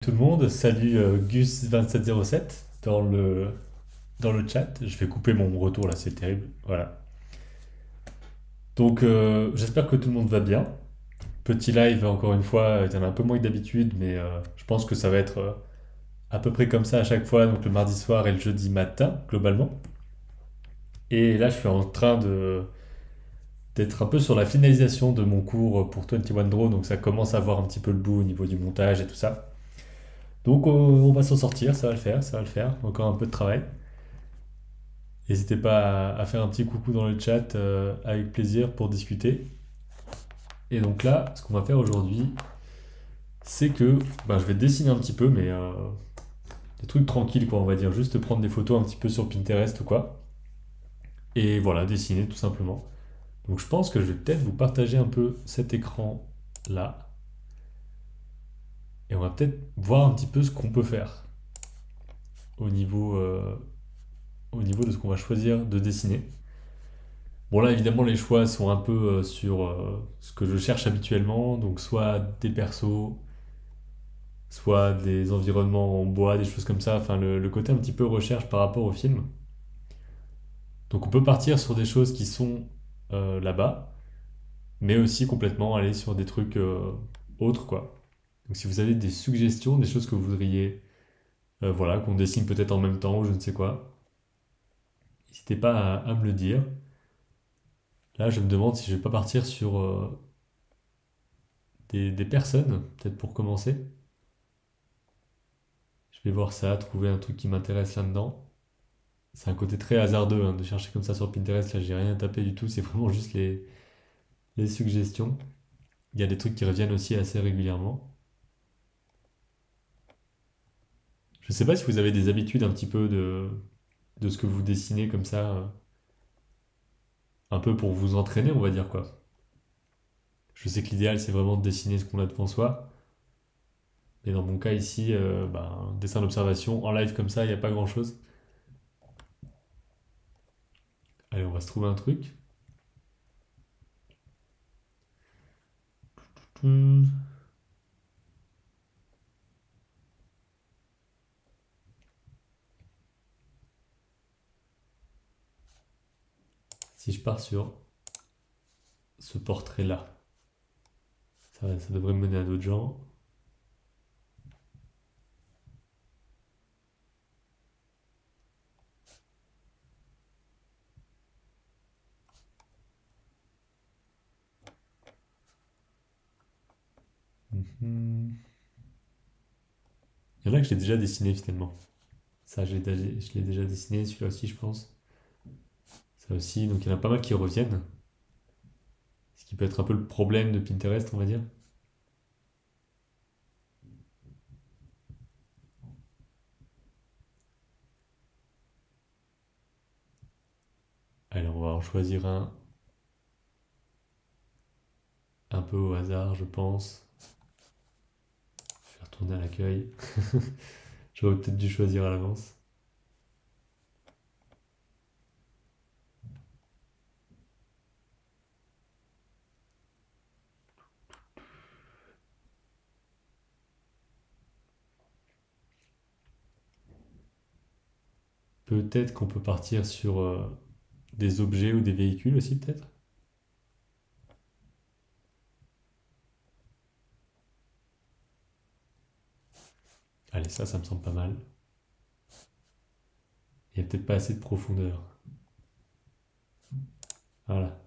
Tout le monde, salut Gus2707 dans le chat. Je vais couper mon retour là, c'est terrible. Voilà. Donc j'espère que tout le monde va bien. Petit live encore une fois, il y en a un peu moins que d'habitude, mais je pense que ça va être à peu près comme ça à chaque fois, donc le mardi soir et le jeudi matin globalement. Et là je suis en train d'être un peu sur la finalisation de mon cours pour 21 Draw, donc ça commence à voir un petit peu le bout au niveau du montage et tout ça. Donc on va s'en sortir, ça va le faire, ça va le faire. Encore un peu de travail. N'hésitez pas à faire un petit coucou dans le chat avec plaisir pour discuter. Et donc là, ce qu'on va faire aujourd'hui, c'est que je vais dessiner un petit peu, mais des trucs tranquilles, quoi, on va dire. Juste prendre des photos un petit peu sur Pinterest ou quoi. Et voilà, dessiner tout simplement. Donc je pense que je vais peut-être vous partager un peu cet écran là. Et on va peut-être voir un petit peu ce qu'on peut faire au niveau, euh, au niveau de ce qu'on va choisir de dessiner. Bon là évidemment les choix sont un peu sur ce que je cherche habituellement, donc soit des persos, soit des environnements en bois, des choses comme ça, enfin le côté un petit peu recherche par rapport au film. Donc on peut partir sur des choses qui sont là-bas, mais aussi complètement aller sur des trucs autres quoi. Donc si vous avez des suggestions, des choses que vous voudriez voilà, qu'on dessine peut-être en même temps ou je ne sais quoi, n'hésitez pas à me le dire. Là je me demande si je vais pas partir sur des personnes, peut-être pour commencer. Je vais voir ça, trouver un truc qui m'intéresse là-dedans. C'est un côté très hasardeux hein, de chercher comme ça sur Pinterest. Là, j'ai rien tapé du tout. C'est vraiment juste les suggestions. Il y a des trucs qui reviennent aussi assez régulièrement. Je sais pas si vous avez des habitudes un petit peu de ce que vous dessinez comme ça, un peu pour vous entraîner, on va dire quoi. Je sais que l'idéal, c'est vraiment de dessiner ce qu'on a devant soi. Mais dans mon cas ici, un dessin d'observation en live comme ça, il n'y a pas grand-chose. Allez, on va se trouver un truc. Hmm. Si je pars sur ce portrait-là, ça devrait me mener à d'autres gens. Mhm. Il y en a que j'ai déjà dessiné finalement. Ça, je l'ai déjà dessiné, celui-là aussi, je pense. Ça aussi, donc il y en a pas mal qui reviennent. Ce qui peut être un peu le problème de Pinterest, on va dire. Alors, on va en choisir un peu au hasard, je pense. Je vais retourner à l'accueil. J'aurais peut-être dû choisir à l'avance. Peut-être qu'on peut partir sur des objets ou des véhicules aussi, peut-être. Allez, ça me semble pas mal. Il n'y a peut-être pas assez de profondeur. Voilà.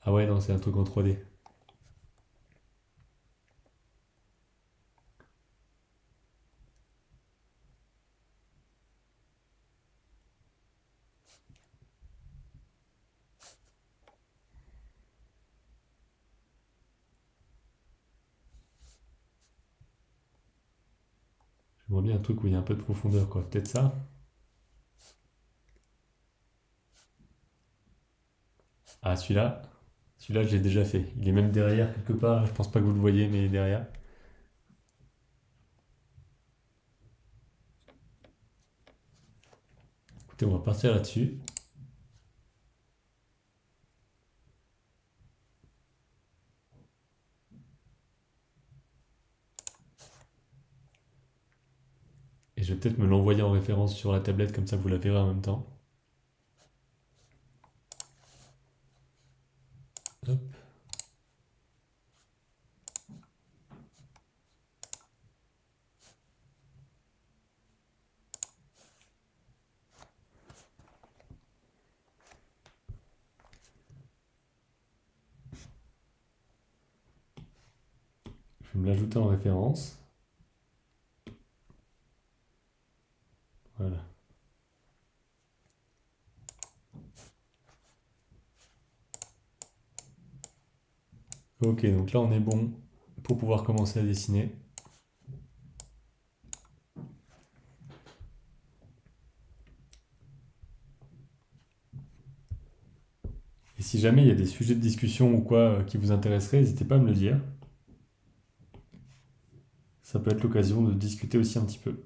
Ah ouais, non, c'est un truc en 3D. J'aimerais bien un truc où il y a un peu de profondeur, quoi. Peut-être ça. Ah, celui-là. Celui-là, je l'ai déjà fait. Il est même derrière quelque part. Je pense pas que vous le voyez, mais il est derrière. Écoutez, on va partir là-dessus. Et je vais peut-être me l'envoyer en référence sur la tablette, comme ça vous la verrez en même temps. Hop. Je vais me l'ajouter en référence. Voilà. Ok, donc là on est bon pour pouvoir commencer à dessiner. Et si jamais il y a des sujets de discussion ou quoi qui vous intéresseraient, n'hésitez pas à me le dire. Ça peut être l'occasion de discuter aussi un petit peu.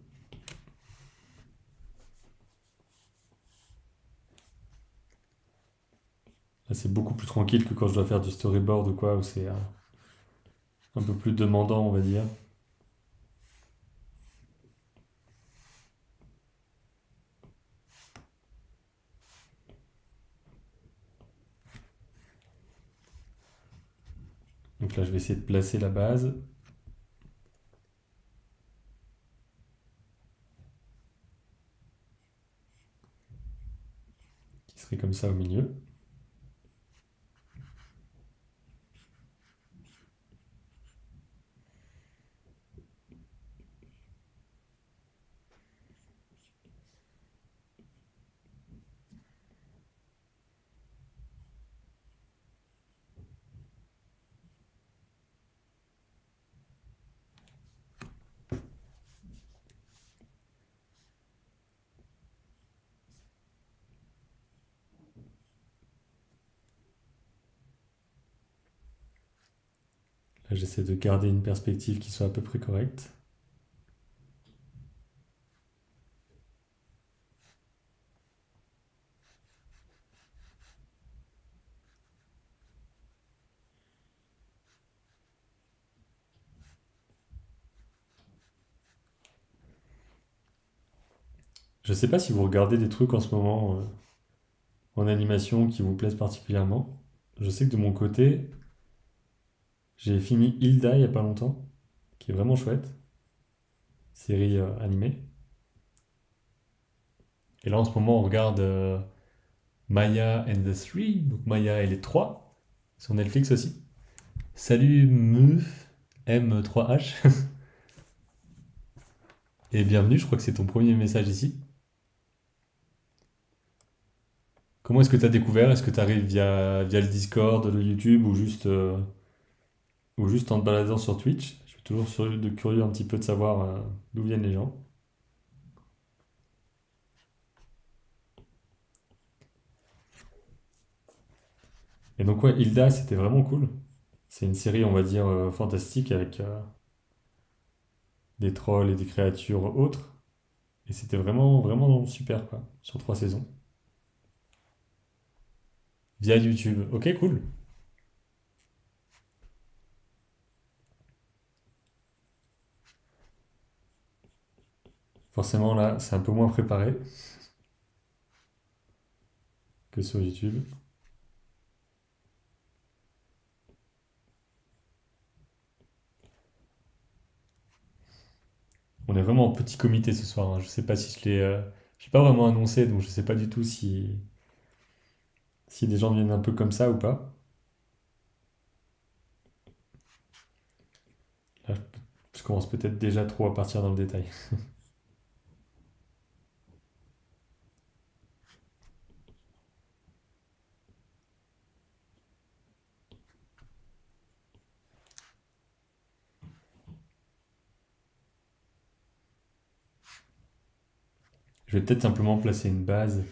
Là, c'est beaucoup plus tranquille que quand je dois faire du storyboard ou quoi, où c'est un peu plus demandant, on va dire. Donc là, je vais essayer de placer la base, qui serait comme ça au milieu. Là, j'essaie de garder une perspective qui soit à peu près correcte. Je sais pas si vous regardez des trucs en ce moment en animation qui vous plaisent particulièrement. Je sais que de mon côté, j'ai fini Hilda il y a pas longtemps, qui est vraiment chouette, série animée. Et là en ce moment, on regarde Maya and the Three, donc Maya et les trois, sur Netflix aussi. Salut Meuf, M3H, et bienvenue, je crois que c'est ton premier message ici. Comment est-ce que tu as découvert? Est-ce que tu arrives via le Discord, le YouTube ou juste en te baladant sur Twitch? Je suis toujours curieux un petit peu de savoir d'où viennent les gens. Et donc ouais, Hilda, c'était vraiment cool. C'est une série, on va dire, fantastique avec des trolls et des créatures autres. Et c'était vraiment, vraiment super, quoi, sur 3 saisons. Via YouTube. Ok, cool. Forcément, là, c'est un peu moins préparé que sur YouTube. On est vraiment en petit comité ce soir, hein. Je sais pas si je l'ai pas vraiment annoncé, donc je sais pas du tout si des gens viennent un peu comme ça ou pas. Là, je commence peut-être déjà trop à partir dans le détail. Je vais peut-être simplement placer une base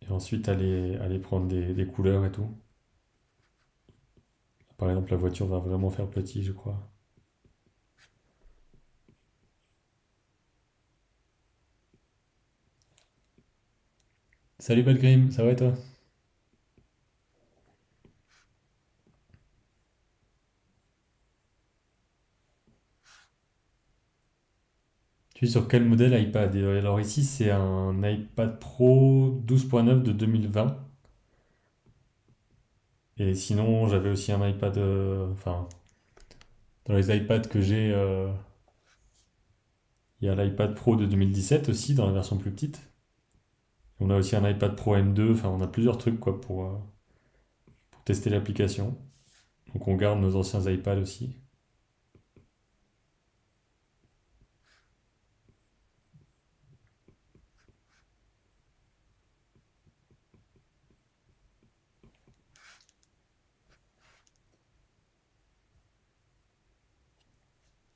et ensuite aller prendre des couleurs et tout. Par exemple, la voiture va vraiment faire petit, je crois. Salut Belgrim, ça va et toi? Tu es sur quel modèle iPad? Et, alors ici, c'est un iPad Pro 12.9 de 2020. Et sinon, j'avais aussi un iPad, enfin, dans les iPads que j'ai, il y a l'iPad Pro de 2017 aussi, dans la version plus petite. On a aussi un iPad Pro M2, enfin, on a plusieurs trucs quoi pour tester l'application. Donc on garde nos anciens iPads aussi.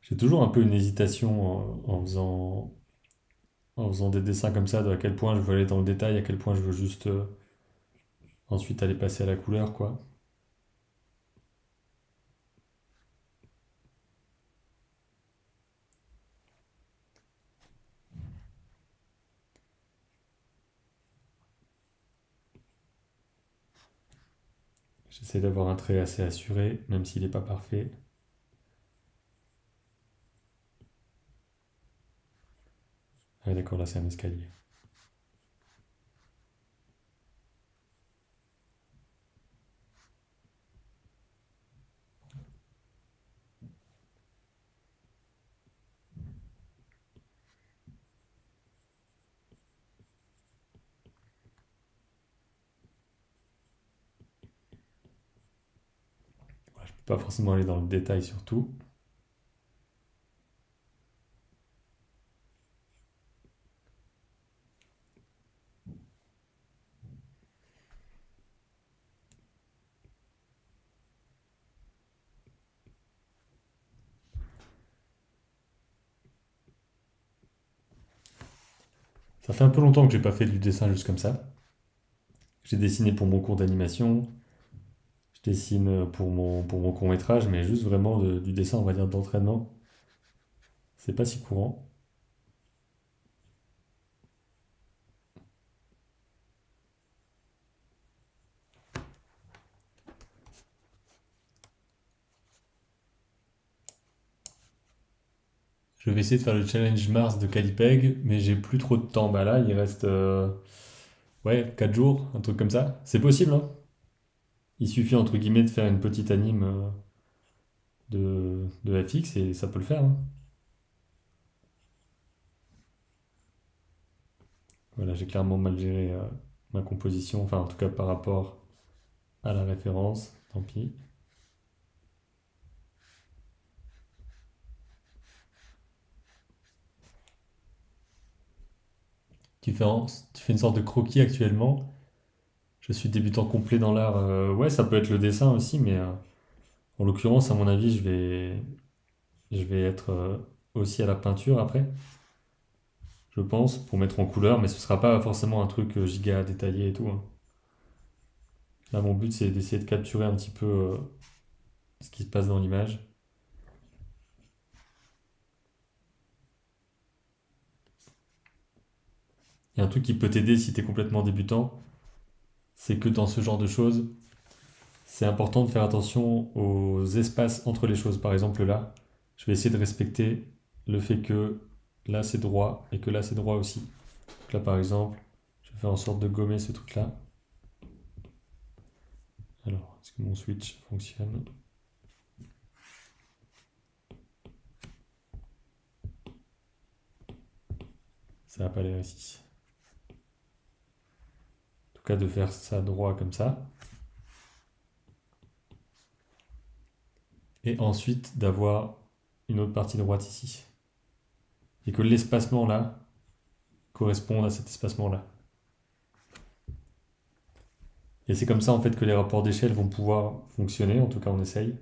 J'ai toujours un peu une hésitation en faisant des dessins comme ça, de à quel point je veux aller dans le détail, à quel point je veux juste ensuite aller passer à la couleur, quoi. J'essaie d'avoir un trait assez assuré, même s'il n'est pas parfait. Ah d'accord, là c'est un escalier. Voilà, je peux pas forcément aller dans le détail sur tout. Ça fait un peu longtemps que j'ai pas fait du dessin juste comme ça. J'ai dessiné pour mon cours d'animation, je dessine pour mon court métrage, mais juste vraiment du dessin, on va dire, d'entraînement. C'est pas si courant. Je vais essayer de faire le challenge Mars de Calipeg, mais j'ai plus trop de temps. Bah là, il reste ouais, 4 jours, un truc comme ça. C'est possible, hein. Il suffit entre guillemets de faire une petite anime de FX et ça peut le faire, hein. Voilà, j'ai clairement mal géré ma composition, enfin en tout cas par rapport à la référence, tant pis. Tu fais une sorte de croquis actuellement. Je suis débutant complet dans l'art. Ouais, ça peut être le dessin aussi, mais en l'occurrence, à mon avis, je vais être aussi à la peinture après, je pense, pour mettre en couleur, mais ce sera pas forcément un truc giga détaillé et tout, hein. Là, mon but, c'est d'essayer de capturer un petit peu ce qui se passe dans l'image. Il y a un truc qui peut t'aider si t'es complètement débutant, c'est que dans ce genre de choses, c'est important de faire attention aux espaces entre les choses. Par exemple, là, je vais essayer de respecter le fait que là c'est droit et que là c'est droit aussi. Donc là, par exemple, je vais faire en sorte de gommer ce truc-là. Alors, est-ce que mon switch fonctionne? Ça va pas l'air ici. En tout cas, de faire ça droit comme ça. Et ensuite d'avoir une autre partie droite ici. Et que l'espacement là corresponde à cet espacement là. Et c'est comme ça en fait que les rapports d'échelle vont pouvoir fonctionner, en tout cas on essaye.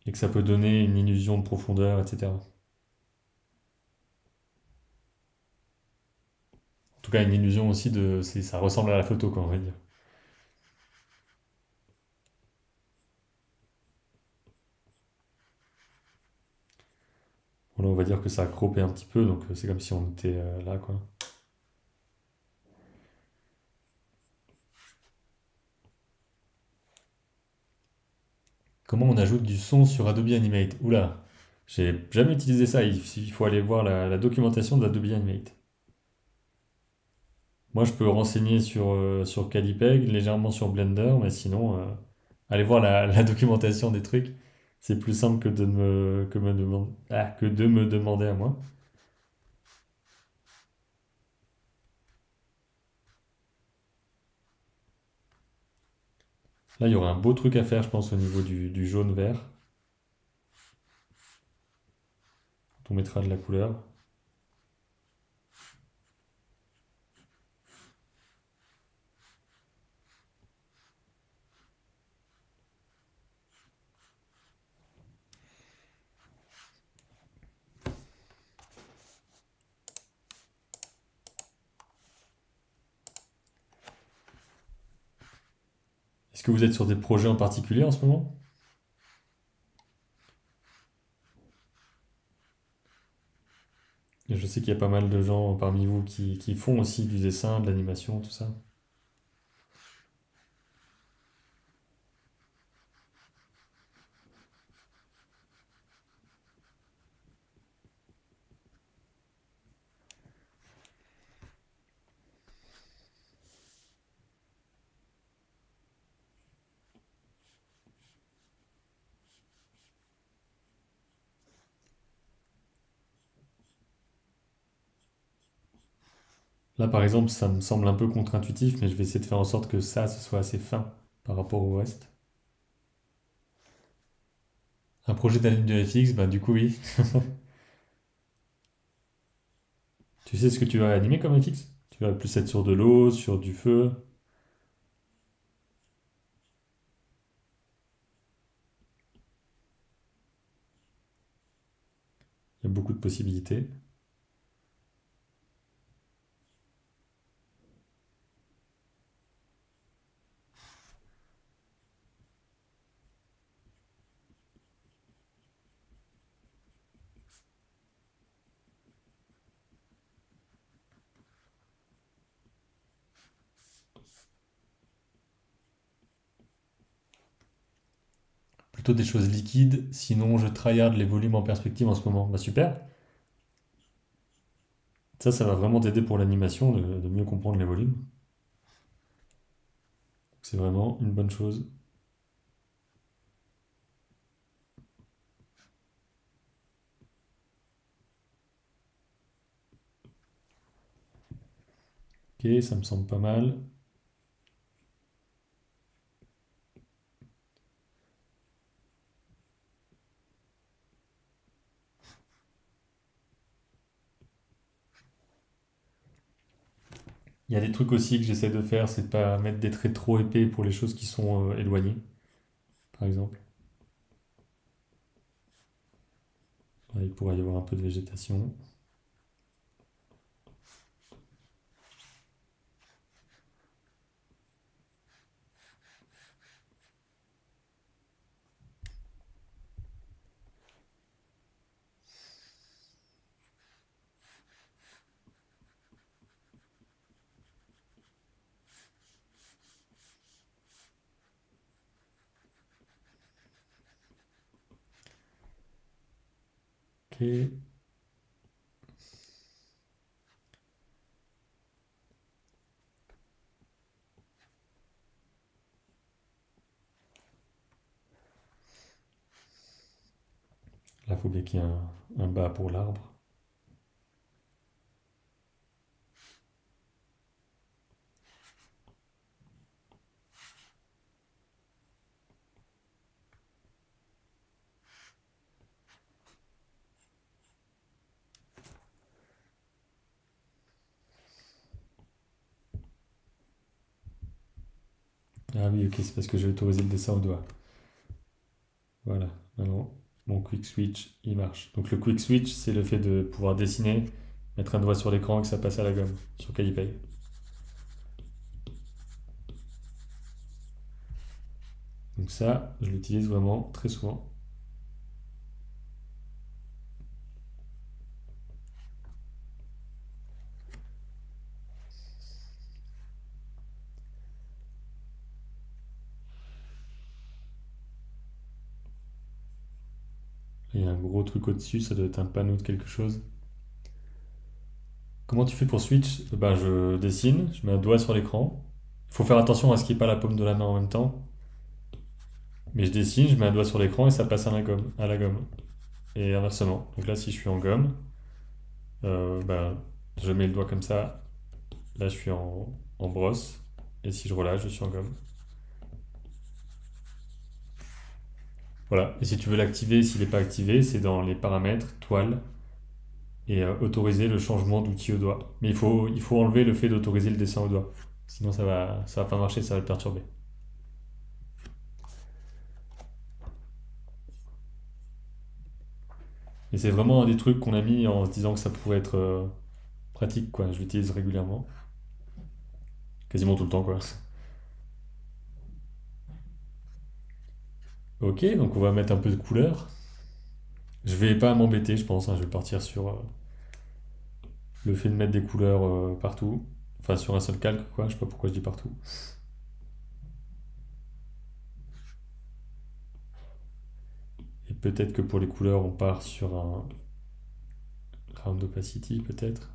Et que ça peut donner une illusion de profondeur, etc. En tout cas une illusion aussi ça ressemble à la photo quoi on va dire. Voilà, on va dire que ça a croppé un petit peu, donc c'est comme si on était là quoi. Comment on ajoute du son sur Adobe Animate? Oula, J'ai jamais utilisé ça. Il faut aller voir la documentation d'Adobe Animate. Moi, je peux renseigner sur Calipeg, légèrement sur Blender, mais sinon, aller voir la documentation des trucs, c'est plus simple que de me demander à moi. Là, il y aurait un beau truc à faire, je pense, au niveau du jaune-vert. On mettra de la couleur. Est-ce que vous êtes sur des projets en particulier en ce moment? Et je sais qu'il y a pas mal de gens parmi vous qui font aussi du dessin, de l'animation, tout ça. Là, par exemple, ça me semble un peu contre-intuitif, mais je vais essayer de faire en sorte que ça, ce soit assez fin par rapport au reste. Un projet d'anime de FX, bah du coup, oui. Tu sais ce que tu vas animer comme FX? Tu vas plus être sur de l'eau, sur du feu. Il y a beaucoup de possibilités. Plutôt des choses liquides, sinon je tryhard les volumes en perspective en ce moment. Bah super. Ça va vraiment t'aider pour l'animation de mieux comprendre les volumes. C'est vraiment une bonne chose. Ok, ça me semble pas mal. Il y a des trucs aussi que j'essaie de faire, c'est de pas mettre des traits trop épais pour les choses qui sont éloignées, par exemple. Là, il pourrait y avoir un peu de végétation. Ok. Là, il faut bien qu'il y ait un bas pour l'arbre. Ah oui, ok, c'est parce que j'ai autorisé le dessin au doigt. Voilà, maintenant mon quick switch, il marche. Donc le quick switch, c'est le fait de pouvoir dessiner, mettre un doigt sur l'écran et que ça passe à la gomme sur Calipay. Donc ça, je l'utilise vraiment très souvent. Et un gros truc au-dessus, ça doit être un panneau de quelque chose. Comment tu fais pour switch? Ben, je dessine, je mets un doigt sur l'écran. Il faut faire attention à ce qu'il n'y ait pas la paume de la main en même temps. Mais je dessine, je mets un doigt sur l'écran et ça passe à la gomme. Et inversement. Donc là, si je suis en gomme, ben, je mets le doigt comme ça. Là, je suis en brosse. Et si je relâche, je suis en gomme. Voilà. Et si tu veux l'activer, s'il n'est pas activé, c'est dans les paramètres, toile, et autoriser le changement d'outil au doigt. Mais il faut enlever le fait d'autoriser le dessin au doigt. Sinon, ça va pas marcher, ça va le perturber. Et c'est vraiment un des trucs qu'on a mis en se disant que ça pourrait être pratique, quoi. Je l'utilise régulièrement. Quasiment tout le temps, quoi. Ok, donc on va mettre un peu de couleur. Je vais pas m'embêter, je pense, hein. Je vais partir sur le fait de mettre des couleurs partout. Enfin, sur un seul calque, quoi. Je sais pas pourquoi je dis partout. Et peut-être que pour les couleurs, on part sur un round opacity, peut-être.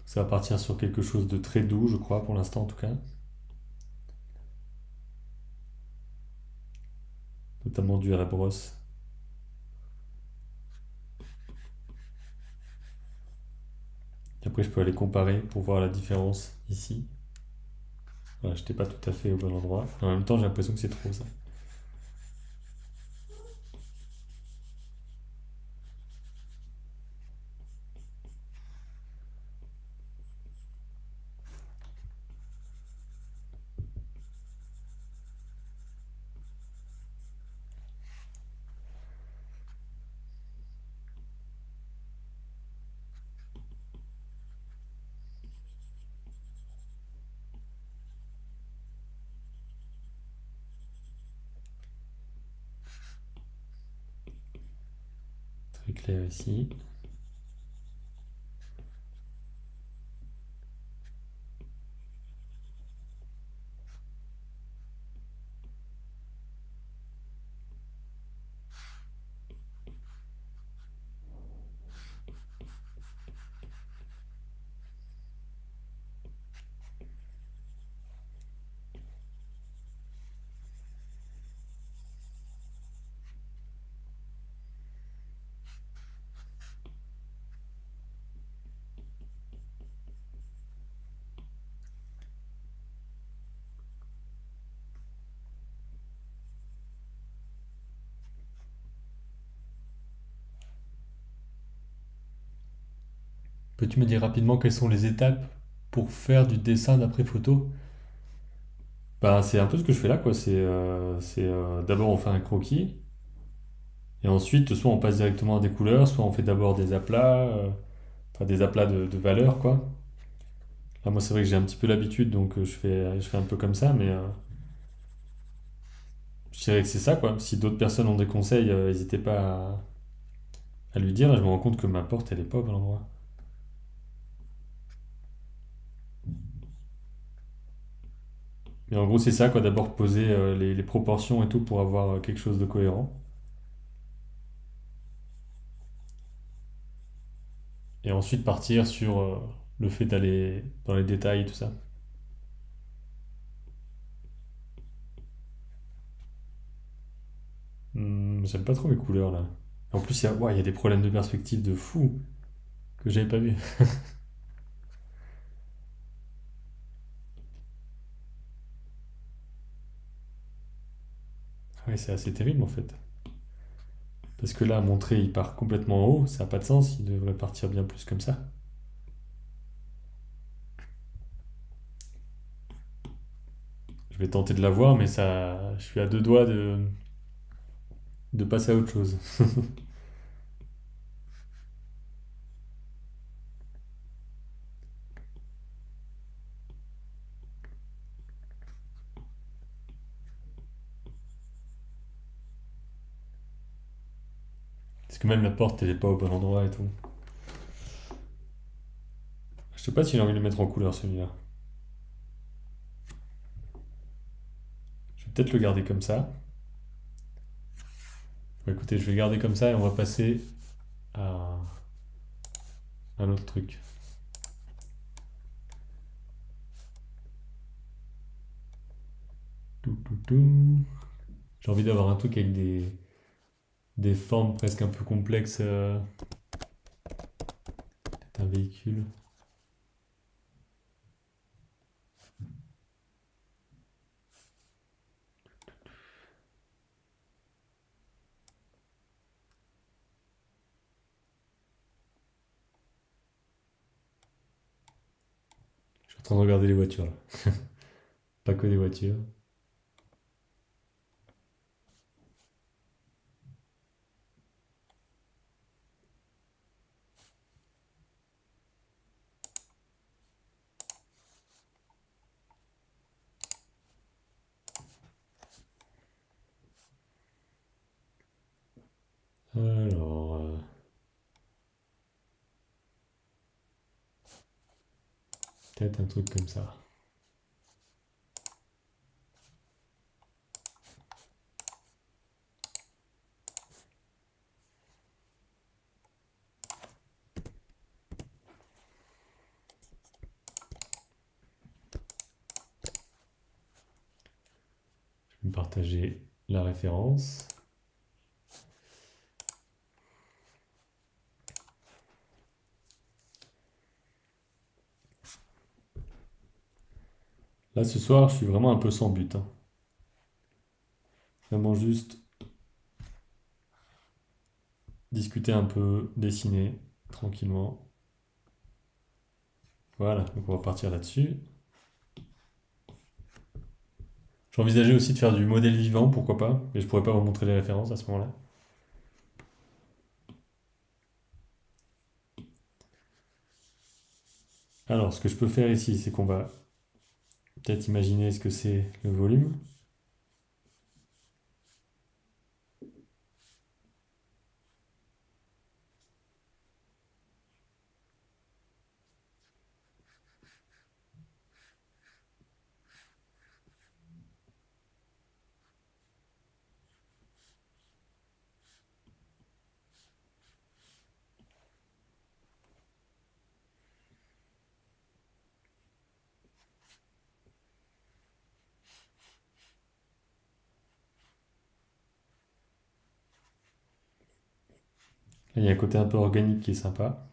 Ça va partir sur quelque chose de très doux, je crois, pour l'instant en tout cas. Notamment dû à la brosse. Et après, je peux aller comparer pour voir la différence ici. Voilà, je n'étais pas tout à fait au bon endroit. En même temps, j'ai l'impression que c'est trop ça. Très clair ici. Peux-tu me dire rapidement quelles sont les étapes pour faire du dessin d'après photo? Bah, c'est un peu ce que je fais là, quoi. D'abord on fait un croquis, et ensuite soit on passe directement à des couleurs, soit on fait d'abord des aplats, enfin des aplats de valeurs, quoi. Là, moi, c'est vrai que j'ai un petit peu l'habitude, donc je fais un peu comme ça, mais je dirais que c'est ça, quoi. Si d'autres personnes ont des conseils, n'hésitez pas à lui dire. Là, je me rends compte que ma porte, elle est pas au bon endroit. Mais en gros, c'est ça, quoi. D'abord poser les proportions et tout pour avoir quelque chose de cohérent. Et ensuite partir sur le fait d'aller dans les détails et tout ça. J'aime pas trop mes couleurs là. En plus, ouais, il y a des problèmes de perspective de fou que j'avais pas vu. Ouais, c'est assez terrible en fait. Parce que là, mon trait il part complètement en haut, ça n'a pas de sens, il devrait partir bien plus comme ça. Je vais tenter de la voir, mais je suis à deux doigts de passer à autre chose. Parce que même la porte, elle est pas au bon endroit et tout. Je sais pas si j'ai envie de le mettre en couleur celui-là. Je vais peut-être le garder comme ça. Bon, écoutez, je vais le garder comme ça et on va passer à un autre truc. Tout, tout, tout. J'ai envie d'avoir un truc avec des formes presque un peu complexes. Peut-être un véhicule. Je suis en train de regarder les voitures là. Pas que des voitures. Alors, peut-être un truc comme ça. Je vais me partager la référence. Là, ce soir, je suis vraiment un peu sans but, hein. Vraiment juste discuter un peu, dessiner tranquillement. Voilà, donc on va partir là-dessus. J'envisageais aussi de faire du modèle vivant, pourquoi pas, mais je pourrais pas vous montrer les références à ce moment-là. Alors, ce que je peux faire ici, c'est qu'on va peut-être imaginer ce que c'est le volume. Là, il y a un côté un peu organique qui est sympa.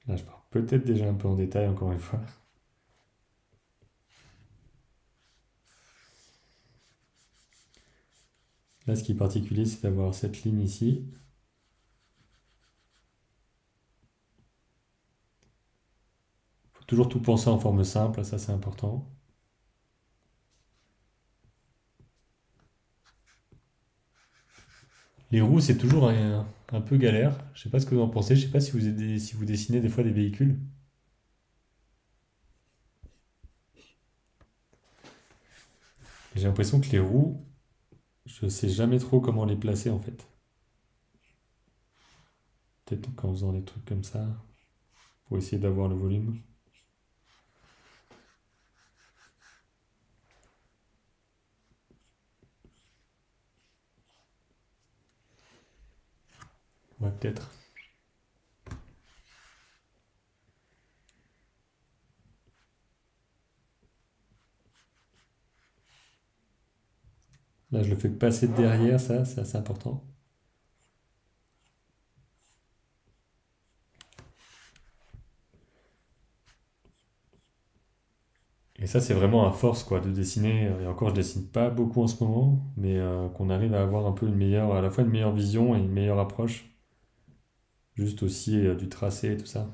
Là, je pars peut-être déjà un peu en détail, encore une fois. Là, ce qui est particulier, c'est d'avoir cette ligne ici. Il faut toujours tout penser en forme simple, ça c'est important. Les roues, c'est toujours un peu galère. Je sais pas ce que vous en pensez. Je sais pas si vous dessinez des fois des véhicules. J'ai l'impression que les roues, je sais jamais trop comment les placer en fait. Peut-être qu'en faisant des trucs comme ça, pour essayer d'avoir le volume. Ouais, peut-être. Là, je le fais passer de derrière, ça, c'est assez important. Et ça, c'est vraiment à force, quoi, de dessiner. Et encore, je dessine pas beaucoup en ce moment, mais qu'on arrive à avoir un peu une meilleure, à la fois une meilleure vision et une meilleure approche. Juste aussi du tracé et tout ça.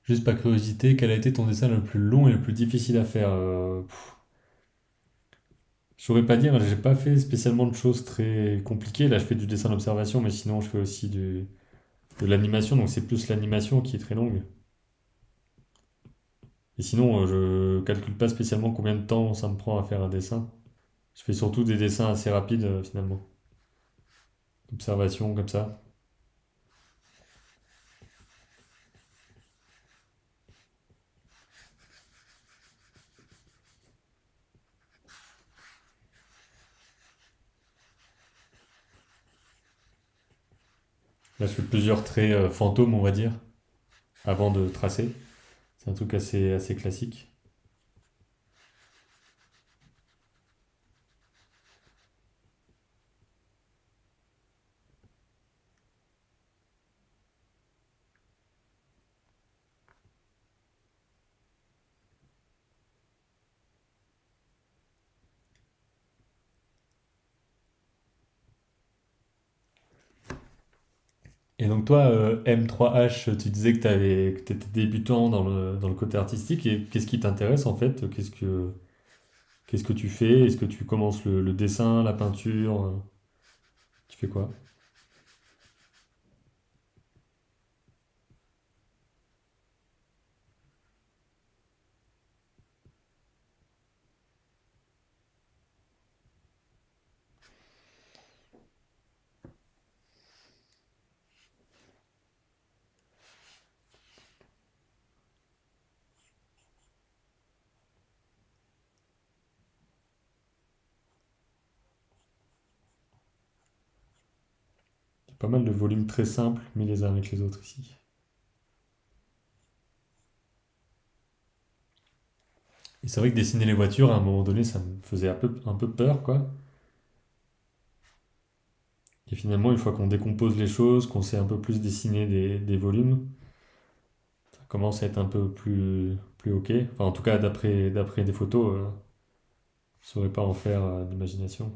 Juste par curiosité, quel a été ton dessin le plus long et le plus difficile à faire? Je saurais pas dire, j'ai pas fait spécialement de choses très compliquées. Là, je fais du dessin d'observation, mais sinon, je fais aussi de l'animation, donc c'est plus l'animation qui est très longue. Et sinon, je calcule pas spécialement combien de temps ça me prend à faire un dessin. Je fais surtout des dessins assez rapides, finalement. Observation, comme ça. Là, je fais plusieurs traits fantômes, on va dire, avant de tracer. C'est un truc assez classique. Et donc toi, M3H, tu disais que tu étais débutant dans le côté artistique. Et qu'est-ce qui t'intéresse en fait? Qu'est-ce que tu fais? Est-ce que tu commences le dessin, la peinture? Tu fais quoi? Il y a pas mal de volumes très simples mis les uns avec les autres ici. Et c'est vrai que dessiner les voitures, à un moment donné, ça me faisait un peu peur, quoi. Et finalement, une fois qu'on décompose les choses, qu'on sait un peu plus dessiner des volumes, ça commence à être un peu plus ok. Enfin, en tout cas, d'après des photos, je saurais pas en faire d'imagination.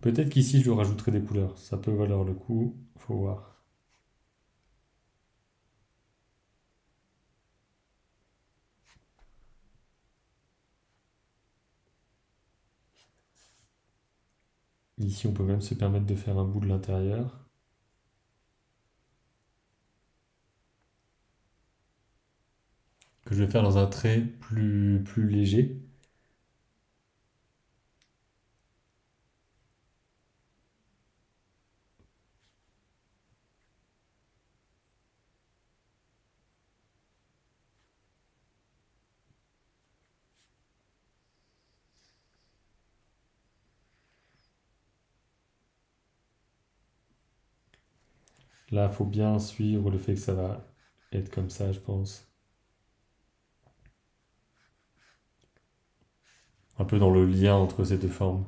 Peut-être qu'ici, je rajouterai des couleurs. Ça peut valoir le coup, faut voir. Ici, on peut même se permettre de faire un bout de l'intérieur, que je vais faire dans un trait plus léger. Là, faut bien suivre le fait que ça va être comme ça, je pense. Un peu dans le lien entre ces deux formes.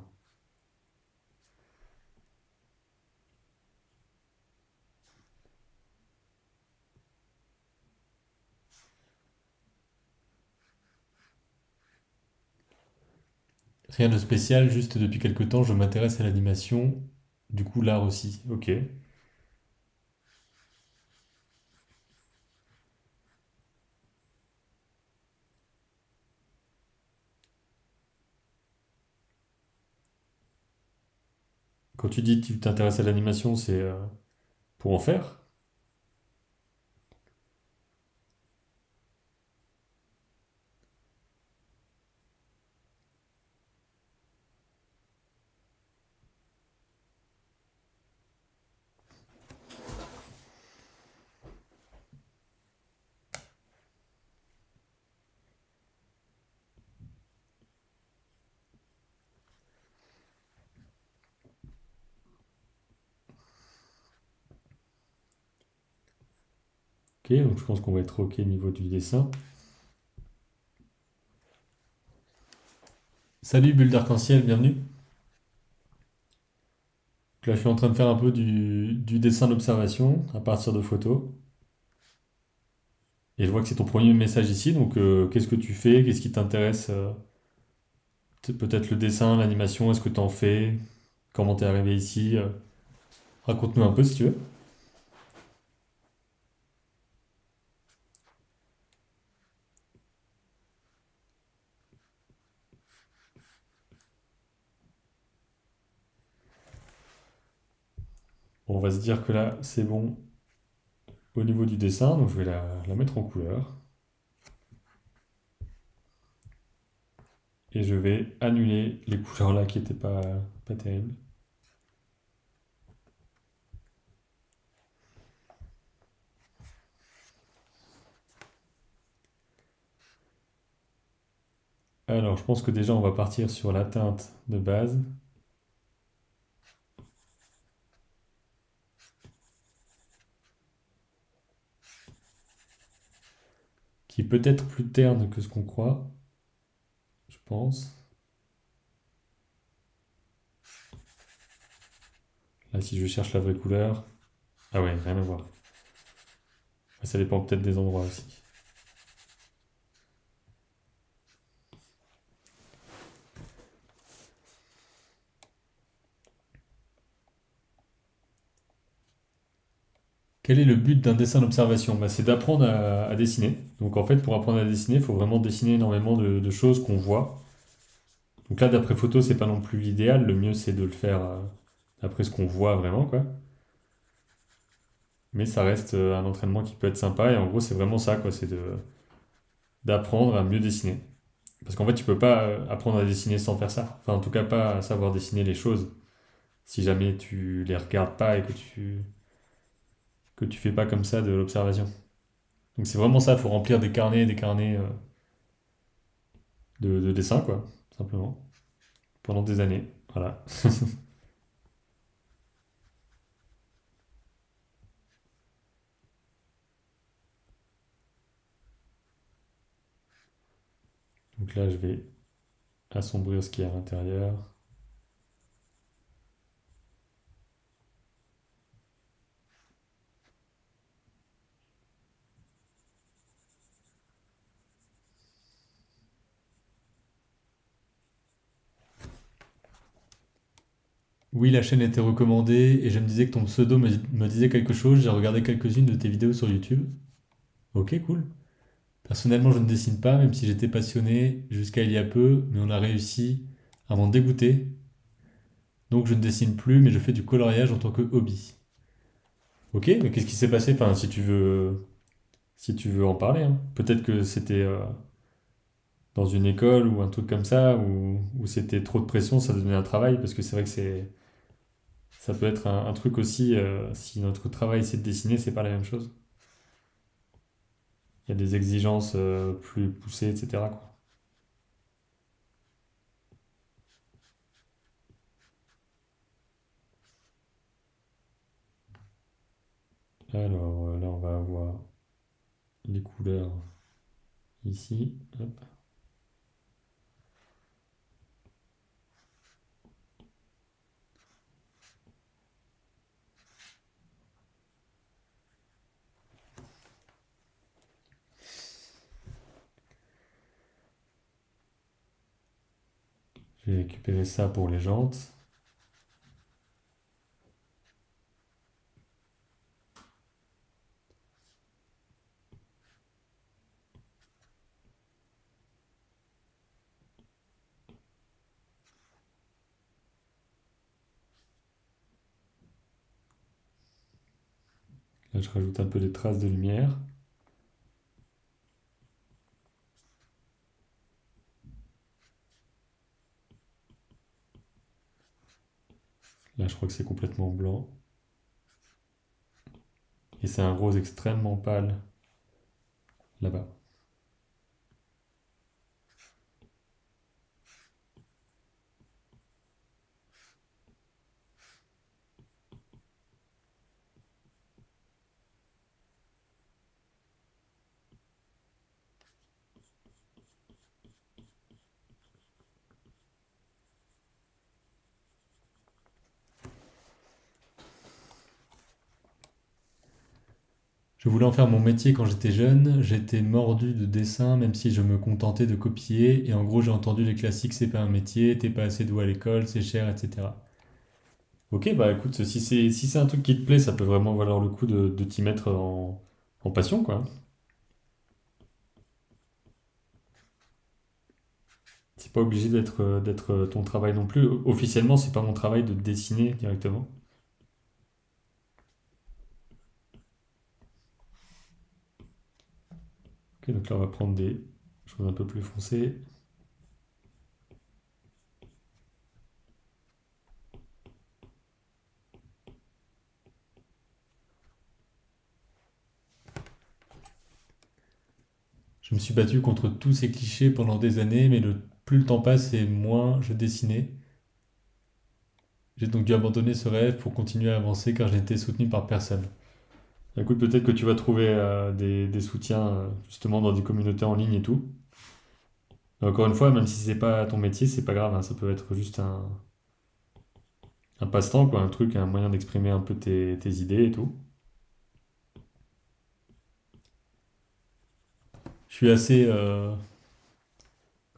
Rien de spécial, juste depuis quelque temps, je m'intéresse à l'animation, du coup l'art aussi. Ok. Quand tu dis que tu t'intéresses à l'animation, c'est pour en faire? Ok, donc je pense qu'on va être ok au niveau du dessin. Salut bulle d'arc-en-ciel, bienvenue. Donc là, je suis en train de faire un peu du dessin d'observation à partir de photos. Et je vois que c'est ton premier message ici, donc qu'est-ce que tu fais? Qu'est-ce qui t'intéresse? Peut-être le dessin, l'animation, est-ce que tu en fais? Comment t'es arrivé ici? Raconte-nous un peu si tu veux. Bon, on va se dire que là, c'est bon au niveau du dessin, donc je vais la mettre en couleur. Et je vais annuler les couleurs là qui n'étaient pas terribles. Alors, je pense que déjà, on va partir sur la teinte de base, qui est peut-être plus terne que ce qu'on croit, je pense. Là, si je cherche la vraie couleur... Ah ouais, rien à voir. Ça dépend peut-être des endroits aussi. Quel est le but d'un dessin d'observation? Bah, c'est d'apprendre à dessiner. Donc en fait, pour apprendre à dessiner, il faut vraiment dessiner énormément de choses qu'on voit. Donc là, d'après photo, c'est pas non plus l'idéal. Le mieux, c'est de le faire d'après ce qu'on voit vraiment, quoi. Mais ça reste un entraînement qui peut être sympa. Et en gros, c'est vraiment ça, quoi. C'est d'apprendre à mieux dessiner. Parce qu'en fait, tu peux pas apprendre à dessiner sans faire ça. Enfin, en tout cas, pas savoir dessiner les choses si jamais tu les regardes pas et que tu fais pas comme ça de l'observation. Donc c'est vraiment ça, il faut remplir des carnets de dessin, quoi, simplement, pendant des années. Voilà. Donc là, je vais assombrir ce qu'il y a à l'intérieur. Oui, la chaîne était recommandée et je me disais que ton pseudo me disait quelque chose. J'ai regardé quelques-unes de tes vidéos sur YouTube. Ok, cool. Personnellement, je ne dessine pas, même si j'étais passionné jusqu'à il y a peu, mais on a réussi à m'en dégoûter. Donc je ne dessine plus, mais je fais du coloriage en tant que hobby. Ok, mais qu'est-ce qui s'est passé? Enfin, si tu veux en parler, hein. Peut-être que c'était dans une école ou un truc comme ça, où c'était trop de pression, ça devenait un travail, parce que c'est vrai que ça peut être un truc aussi, si notre travail c'est de dessiner, c'est pas la même chose. Il y a des exigences plus poussées, etc., quoi. Alors là, on va avoir les couleurs ici. Hop. Je vais récupérer ça pour les jantes. Là, je rajoute un peu des traces de lumière. Là, je crois que c'est complètement blanc. Et c'est un rose extrêmement pâle là-bas. Je voulais en faire mon métier quand j'étais jeune, j'étais mordu de dessin même si je me contentais de copier et en gros j'ai entendu les classiques c'est pas un métier, t'es pas assez doué à l'école, c'est cher, etc. Ok, bah écoute, si c'est un truc qui te plaît, ça peut vraiment valoir le coup de t'y mettre en passion, quoi. C'est pas obligé d'être ton travail non plus. Officiellement, c'est pas mon travail de dessiner directement. Ok, donc là on va prendre des choses un peu plus foncées. Je me suis battu contre tous ces clichés pendant des années, mais plus le temps passe et moins je dessinais. J'ai donc dû abandonner ce rêve pour continuer à avancer car je n'étais soutenu par personne. Écoute, peut-être que tu vas trouver des soutiens justement dans des communautés en ligne et tout. Encore une fois, même si c'est pas ton métier, c'est pas grave, hein, ça peut être juste un passe-temps, quoi, un truc, un moyen d'exprimer un peu tes idées et tout. Je suis assez,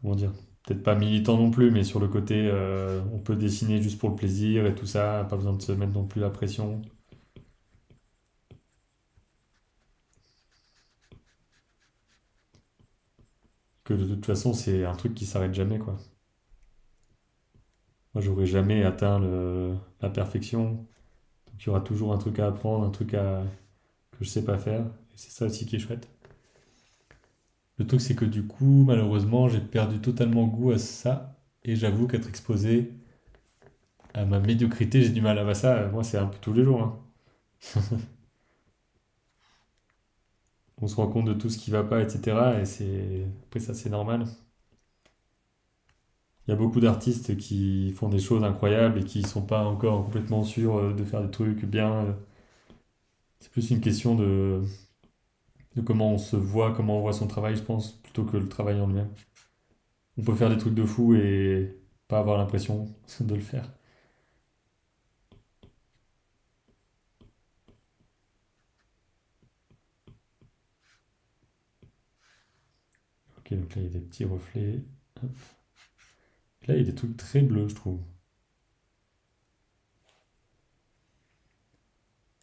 comment dire, peut-être pas militant non plus, mais sur le côté, on peut dessiner juste pour le plaisir et tout ça, pas besoin de se mettre non plus la pression. Que de toute façon, c'est un truc qui s'arrête jamais, quoi. Moi, j'aurais jamais atteint la perfection. Donc, il y aura toujours un truc à apprendre, que je sais pas faire. Et c'est ça aussi qui est chouette. Le truc, c'est que du coup, malheureusement, j'ai perdu totalement goût à ça. Et j'avoue qu'être exposé à ma médiocrité, j'ai du mal à ça. Moi, c'est un peu tous les jours, hein. On se rend compte de tout ce qui va pas, etc. Et après ça, c'est normal. Il y a beaucoup d'artistes qui font des choses incroyables et qui sont pas encore complètement sûrs de faire des trucs bien. C'est plus une question de comment on se voit, comment on voit son travail, je pense, plutôt que le travail en lui-même. On peut faire des trucs de fou et pas avoir l'impression de le faire. Ok, donc là, il y a des petits reflets. Hop. Là, il y a des trucs très bleus, je trouve.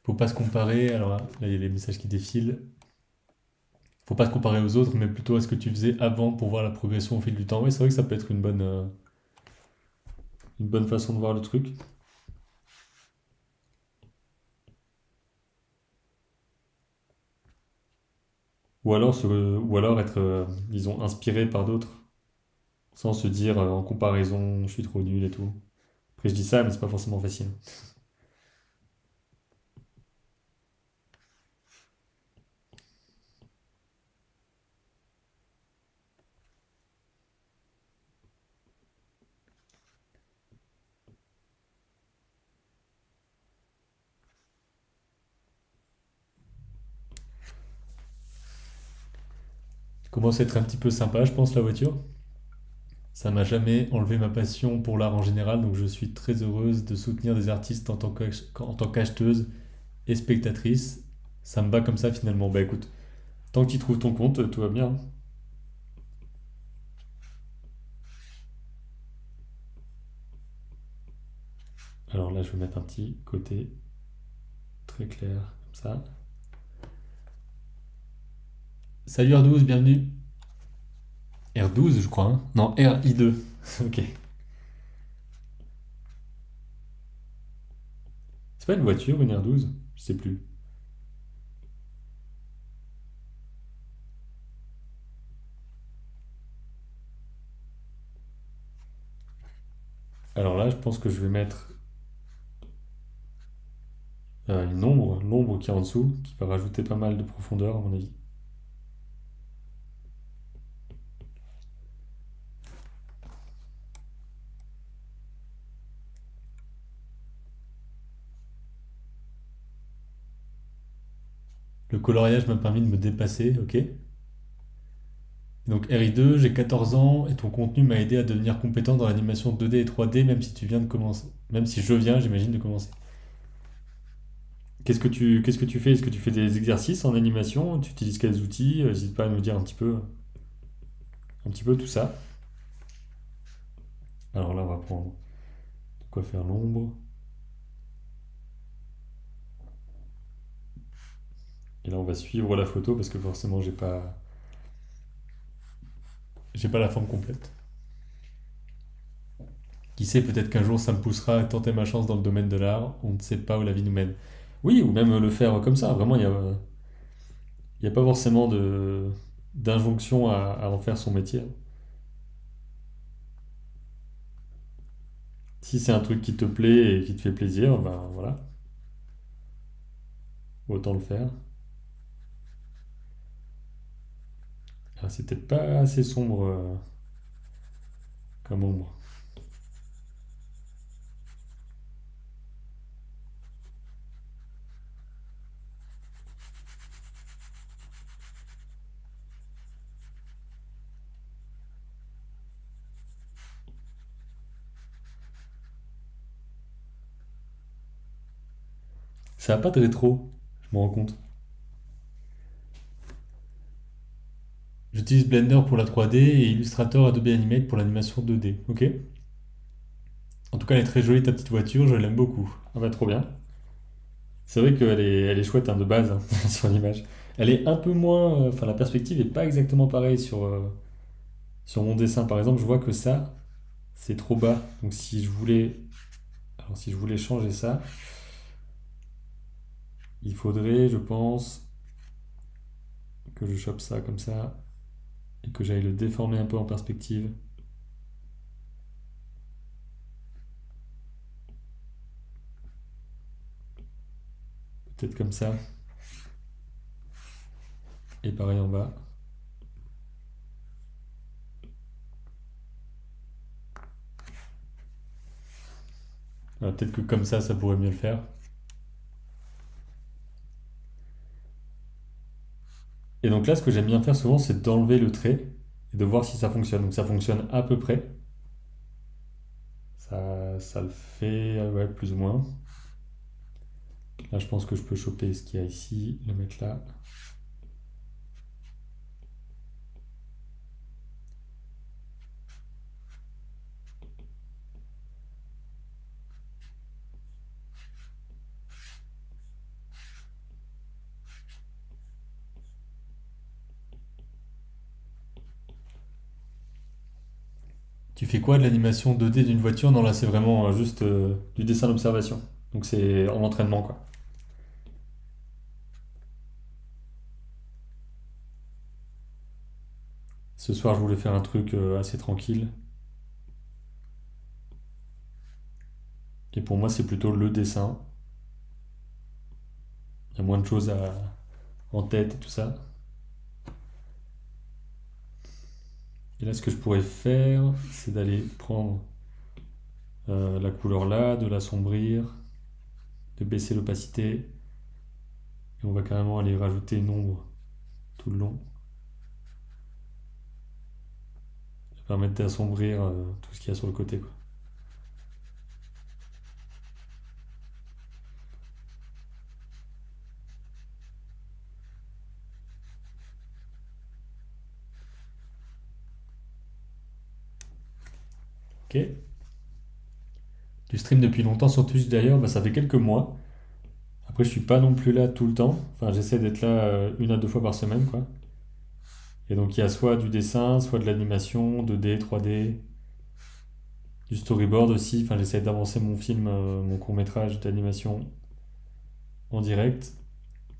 Faut pas se comparer. Alors là, il y a les messages qui défilent. Faut pas se comparer aux autres, mais plutôt à ce que tu faisais avant pour voir la progression au fil du temps. Oui, c'est vrai que ça peut être une bonne façon de voir le truc. Ou alors être, disons, inspiré par d'autres, sans se dire en comparaison, je suis trop nul et tout. Après, je dis ça, mais c'est pas forcément facile. Commence à être un petit peu sympa, je pense, la voiture. Ça m'a jamais enlevé ma passion pour l'art en général, donc je suis très heureuse de soutenir des artistes en tant qu'acheteuse et spectatrice. Ça me bat comme ça finalement. Bah écoute, tant que tu trouves ton compte, tout va bien. Alors là, je vais mettre un petit côté très clair, comme ça. Salut R12, bienvenue. R12, je crois, hein. Non, RI2. Ok. C'est pas une voiture, une R12? Je sais plus. Alors là, je pense que je vais mettre l'ombre qui est en dessous, qui va rajouter pas mal de profondeur à mon avis. Le coloriage m'a permis de me dépasser, ok. Donc RI2, j'ai 14 ans et ton contenu m'a aidé à devenir compétent dans l'animation 2D et 3D, même si tu viens de commencer. Même si je viens, j'imagine, de commencer. Qu'est-ce que tu fais? Est-ce que tu fais des exercices en animation? Tu utilises quels outils? N'hésite pas à nous dire un petit peu tout ça. Alors là, on va prendre de quoi faire l'ombre. Et là, on va suivre la photo parce que forcément, j'ai pas la forme complète. Qui sait, peut-être qu'un jour, ça me poussera à tenter ma chance dans le domaine de l'art. On ne sait pas où la vie nous mène. Oui, ou même le faire comme ça. Vraiment, il y a pas forcément d'injonction à en faire son métier. Si c'est un truc qui te plaît et qui te fait plaisir, ben voilà, autant le faire. Ah, c'est peut-être pas assez sombre comme ombre. Ça a pas de rétro, je me rends compte. J'utilise Blender pour la 3D et Illustrator Adobe Animate pour l'animation 2D. Ok. En tout cas, elle est très jolie ta petite voiture, je l'aime beaucoup. Ah bah trop bien. C'est vrai elle est chouette hein, de base hein, sur l'image. Elle est un peu moins, enfin la perspective est pas exactement pareille sur mon dessin. Par exemple, je vois que ça, c'est trop bas. Donc si je voulais changer ça, il faudrait, je pense, que je chope ça comme ça et que j'aille le déformer un peu en perspective. Peut-être comme ça. Et pareil en bas. Peut-être que comme ça pourrait mieux le faire. Et donc là, ce que j'aime bien faire souvent, c'est d'enlever le trait et de voir si ça fonctionne. Donc ça fonctionne à peu près. Ça le fait, ouais, plus ou moins. Là, je pense que je peux choper ce qu'il y a ici, le mettre là. Tu fais quoi de l'animation 2D d'une voiture? Non, là, c'est vraiment juste du dessin d'observation. Donc c'est en entraînement, quoi. Ce soir, je voulais faire un truc assez tranquille. Et pour moi, c'est plutôt le dessin. Il y a moins de choses en tête et tout ça. Et là, ce que je pourrais faire, c'est d'aller prendre la couleur là, de l'assombrir, de baisser l'opacité. Et on va carrément aller rajouter une ombre tout le long. Ça va permettre d'assombrir tout ce qu'il y a sur le côté, quoi. Ok. Tu stream depuis longtemps sur Twitch d'ailleurs, bah, ça fait quelques mois. Après, je suis pas non plus là tout le temps. Enfin, j'essaie d'être là une à deux fois par semaine, quoi. Et donc, il y a soit du dessin, soit de l'animation, 2D, 3D, du storyboard aussi. Enfin, j'essaie d'avancer mon film, mon court-métrage d'animation en direct.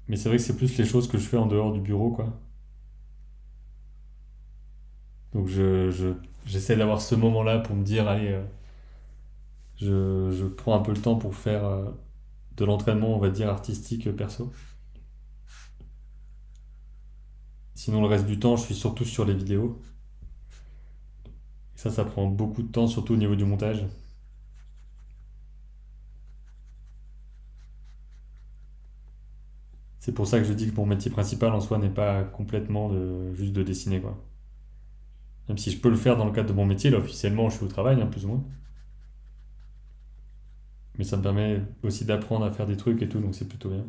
Mais c'est vrai que c'est plus les choses que je fais en dehors du bureau, quoi. Donc, j'essaie d'avoir ce moment-là pour me dire, allez, je prends un peu le temps pour faire de l'entraînement, on va dire, artistique perso. Sinon, le reste du temps, je suis surtout sur les vidéos. Et ça prend beaucoup de temps, surtout au niveau du montage. C'est pour ça que je dis que mon métier principal en soi n'est pas complètement juste de dessiner, quoi. Même si je peux le faire dans le cadre de mon métier, là officiellement je suis au travail, hein, plus ou moins. Mais ça me permet aussi d'apprendre à faire des trucs et tout, donc c'est plutôt bien.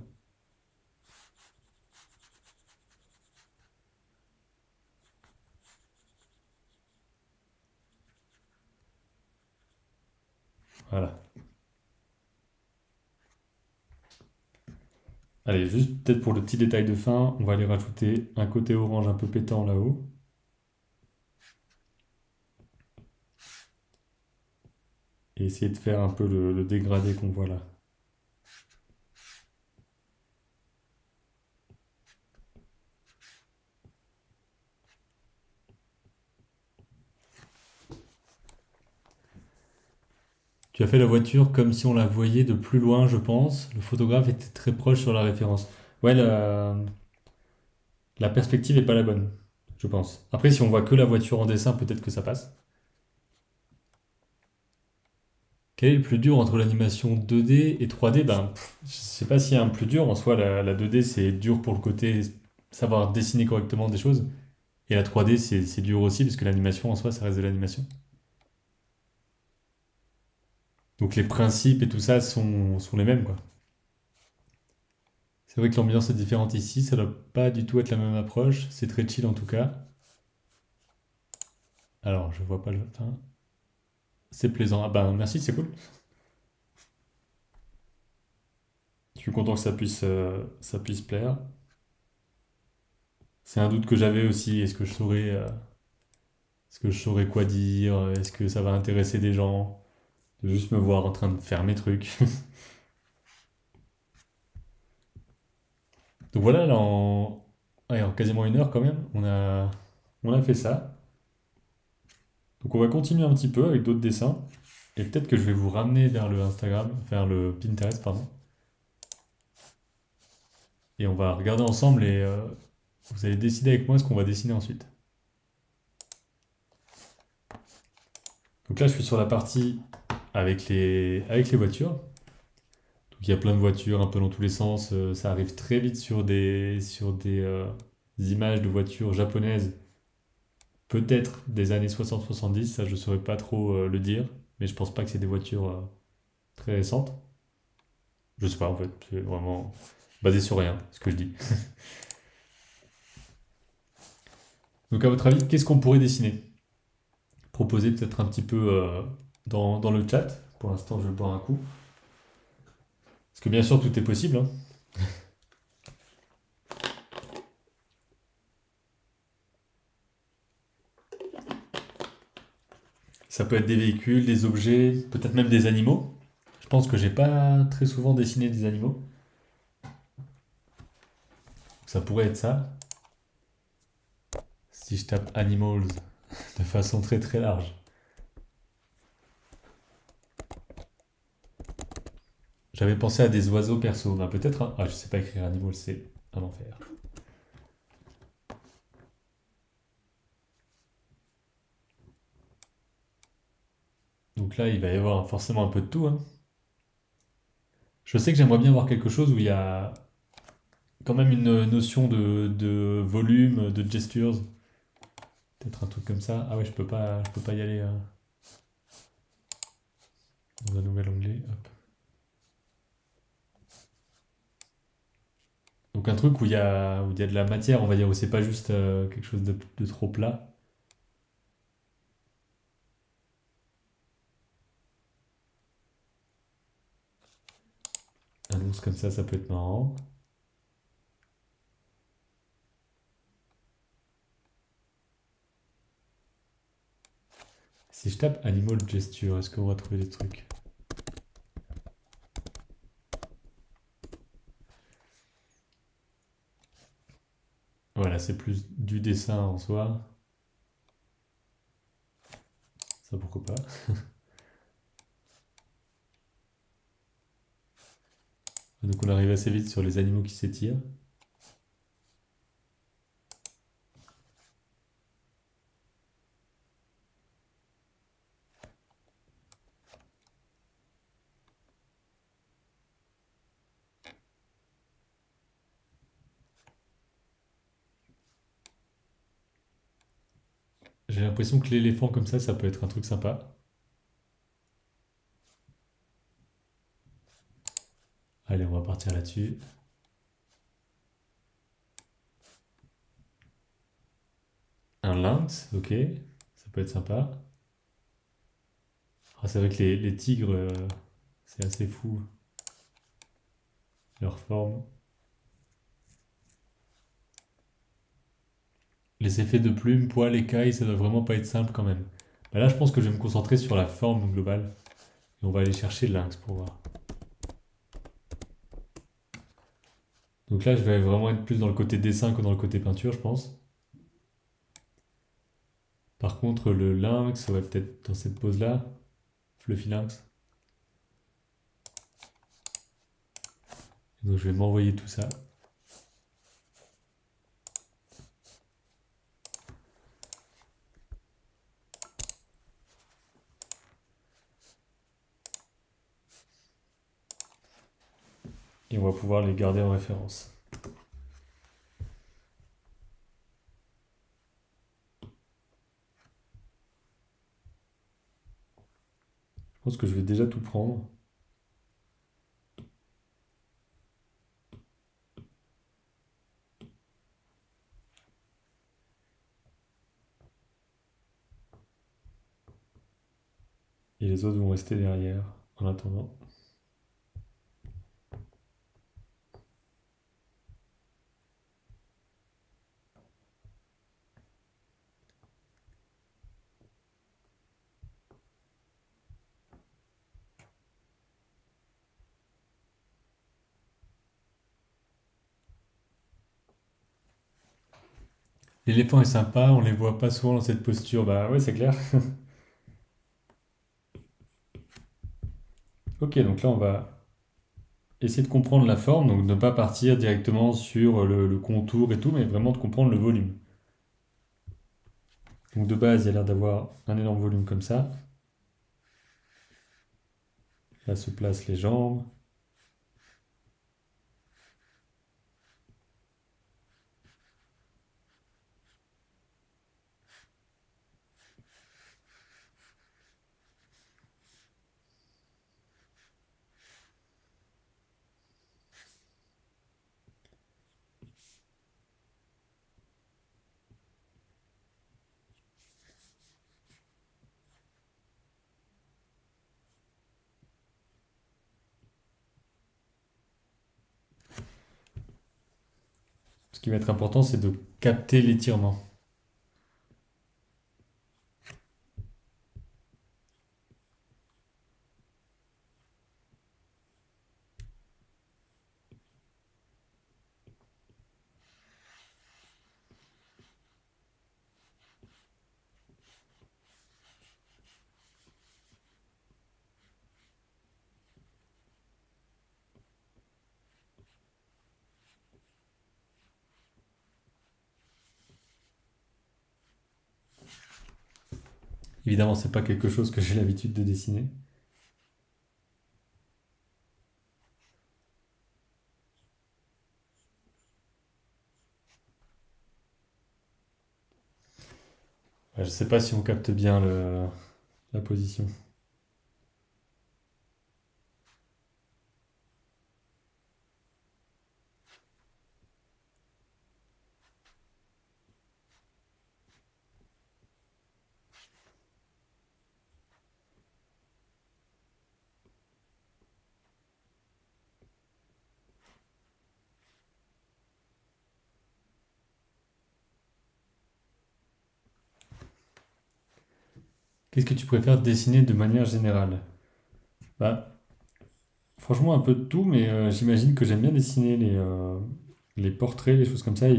Voilà. Allez, juste peut-être pour le petit détail de fin, on va aller rajouter un côté orange un peu pétant là-haut. Et essayer de faire un peu le dégradé qu'on voit là. Tu as fait la voiture comme si on la voyait de plus loin, je pense. Le photographe était très proche sur la référence. Ouais, la perspective est pas la bonne, je pense. Après, si on voit que la voiture en dessin, peut-être que ça passe. Quel est le plus dur entre l'animation 2D et 3D? Ben, je sais pas s'il y a un plus dur. En soi, la 2D, c'est dur pour le côté savoir dessiner correctement des choses. Et la 3D, c'est dur aussi, parce que l'animation, en soi, ça reste de l'animation. Donc les principes et tout ça sont les mêmes, quoi. C'est vrai que l'ambiance est différente ici, ça doit pas du tout être la même approche. C'est très chill en tout cas. Alors, je vois pas le... Enfin, c'est plaisant. Ah ben, merci, c'est cool. Je suis content que ça puisse plaire. C'est un doute que j'avais aussi. Est-ce que je saurais quoi dire? Est-ce que ça va intéresser des gens? De juste me voir en train de faire mes trucs. Donc voilà, là, ouais, en quasiment une heure quand même, on a fait ça. Donc on va continuer un petit peu avec d'autres dessins. Et peut-être que je vais vous ramener vers le Instagram, vers le Pinterest, pardon. Et on va regarder ensemble et vous allez décider avec moi ce qu'on va dessiner ensuite. Donc là, je suis sur la partie avec les voitures. Donc il y a plein de voitures un peu dans tous les sens. Ça arrive très vite sur des images de voitures japonaises, peut-être des années 60-70. Ça, je ne saurais pas trop le dire. Mais je pense pas que c'est des voitures très récentes. Je sais pas en fait. C'est vraiment basé sur rien, ce que je dis. Donc à votre avis, qu'est-ce qu'on pourrait dessiner? Proposer peut-être un petit peu dans le chat. Pour l'instant, je vais boire un coup. Parce que bien sûr, tout est possible, hein. Ça peut être des véhicules, des objets, peut-être même des animaux. Je pense que j'ai pas très souvent dessiné des animaux. Ça pourrait être ça. Si je tape animals de façon très très large. J'avais pensé à des oiseaux perso. Ben, peut-être un... Ah, je sais pas écrire animal, c'est un enfer. Donc là, il va y avoir forcément un peu de tout, hein. Je sais que j'aimerais bien avoir quelque chose où il y a quand même une notion de volume, de gestures. Peut-être un truc comme ça. Ah ouais, je peux pas y aller dans un nouvel onglet. Hop. Donc un truc où il y a de la matière, on va dire, où c'est pas juste quelque chose de trop plat. Un ours comme ça peut être marrant. Si je tape animal gesture, est-ce qu'on va trouver des trucs? Voilà, c'est plus du dessin en soi. Ça, pourquoi pas. Donc on arrive assez vite sur les animaux qui s'étirent. J'ai l'impression que l'éléphant comme ça peut être un truc sympa. Allez, on va partir là-dessus. Un lynx, ok, ça peut être sympa. Ah, c'est vrai que les tigres, c'est assez fou, leur forme. Les effets de plumes, poils, écailles, ça doit vraiment pas être simple quand même. Bah là, je pense que je vais me concentrer sur la forme globale. Et on va aller chercher le lynx pour voir. Donc là, je vais vraiment être plus dans le côté dessin que dans le côté peinture, je pense. Par contre, le lynx, ça va peut-être dans cette pose-là. Fluffy lynx. Donc je vais m'envoyer tout ça. Et on va pouvoir les garder en référence. Je pense que je vais déjà tout prendre. Et les autres vont rester derrière en attendant. L'éléphant est sympa, on les voit pas souvent dans cette posture. Bah ouais, c'est clair. Ok, donc là on va essayer de comprendre la forme, donc ne pas partir directement sur le contour et tout, mais vraiment de comprendre le volume. Donc de base, il y a l'air d'avoir un énorme volume comme ça. Là se placent les jambes. Ce qui va être important, c'est de capter l'étirement. Évidemment, c'est pas quelque chose que j'ai l'habitude de dessiner. Ouais, je sais pas si on capte bien la position. Qu'est-ce que tu préfères dessiner de manière générale? Bah, franchement, un peu de tout, mais j'imagine que j'aime bien dessiner les portraits, les choses comme ça,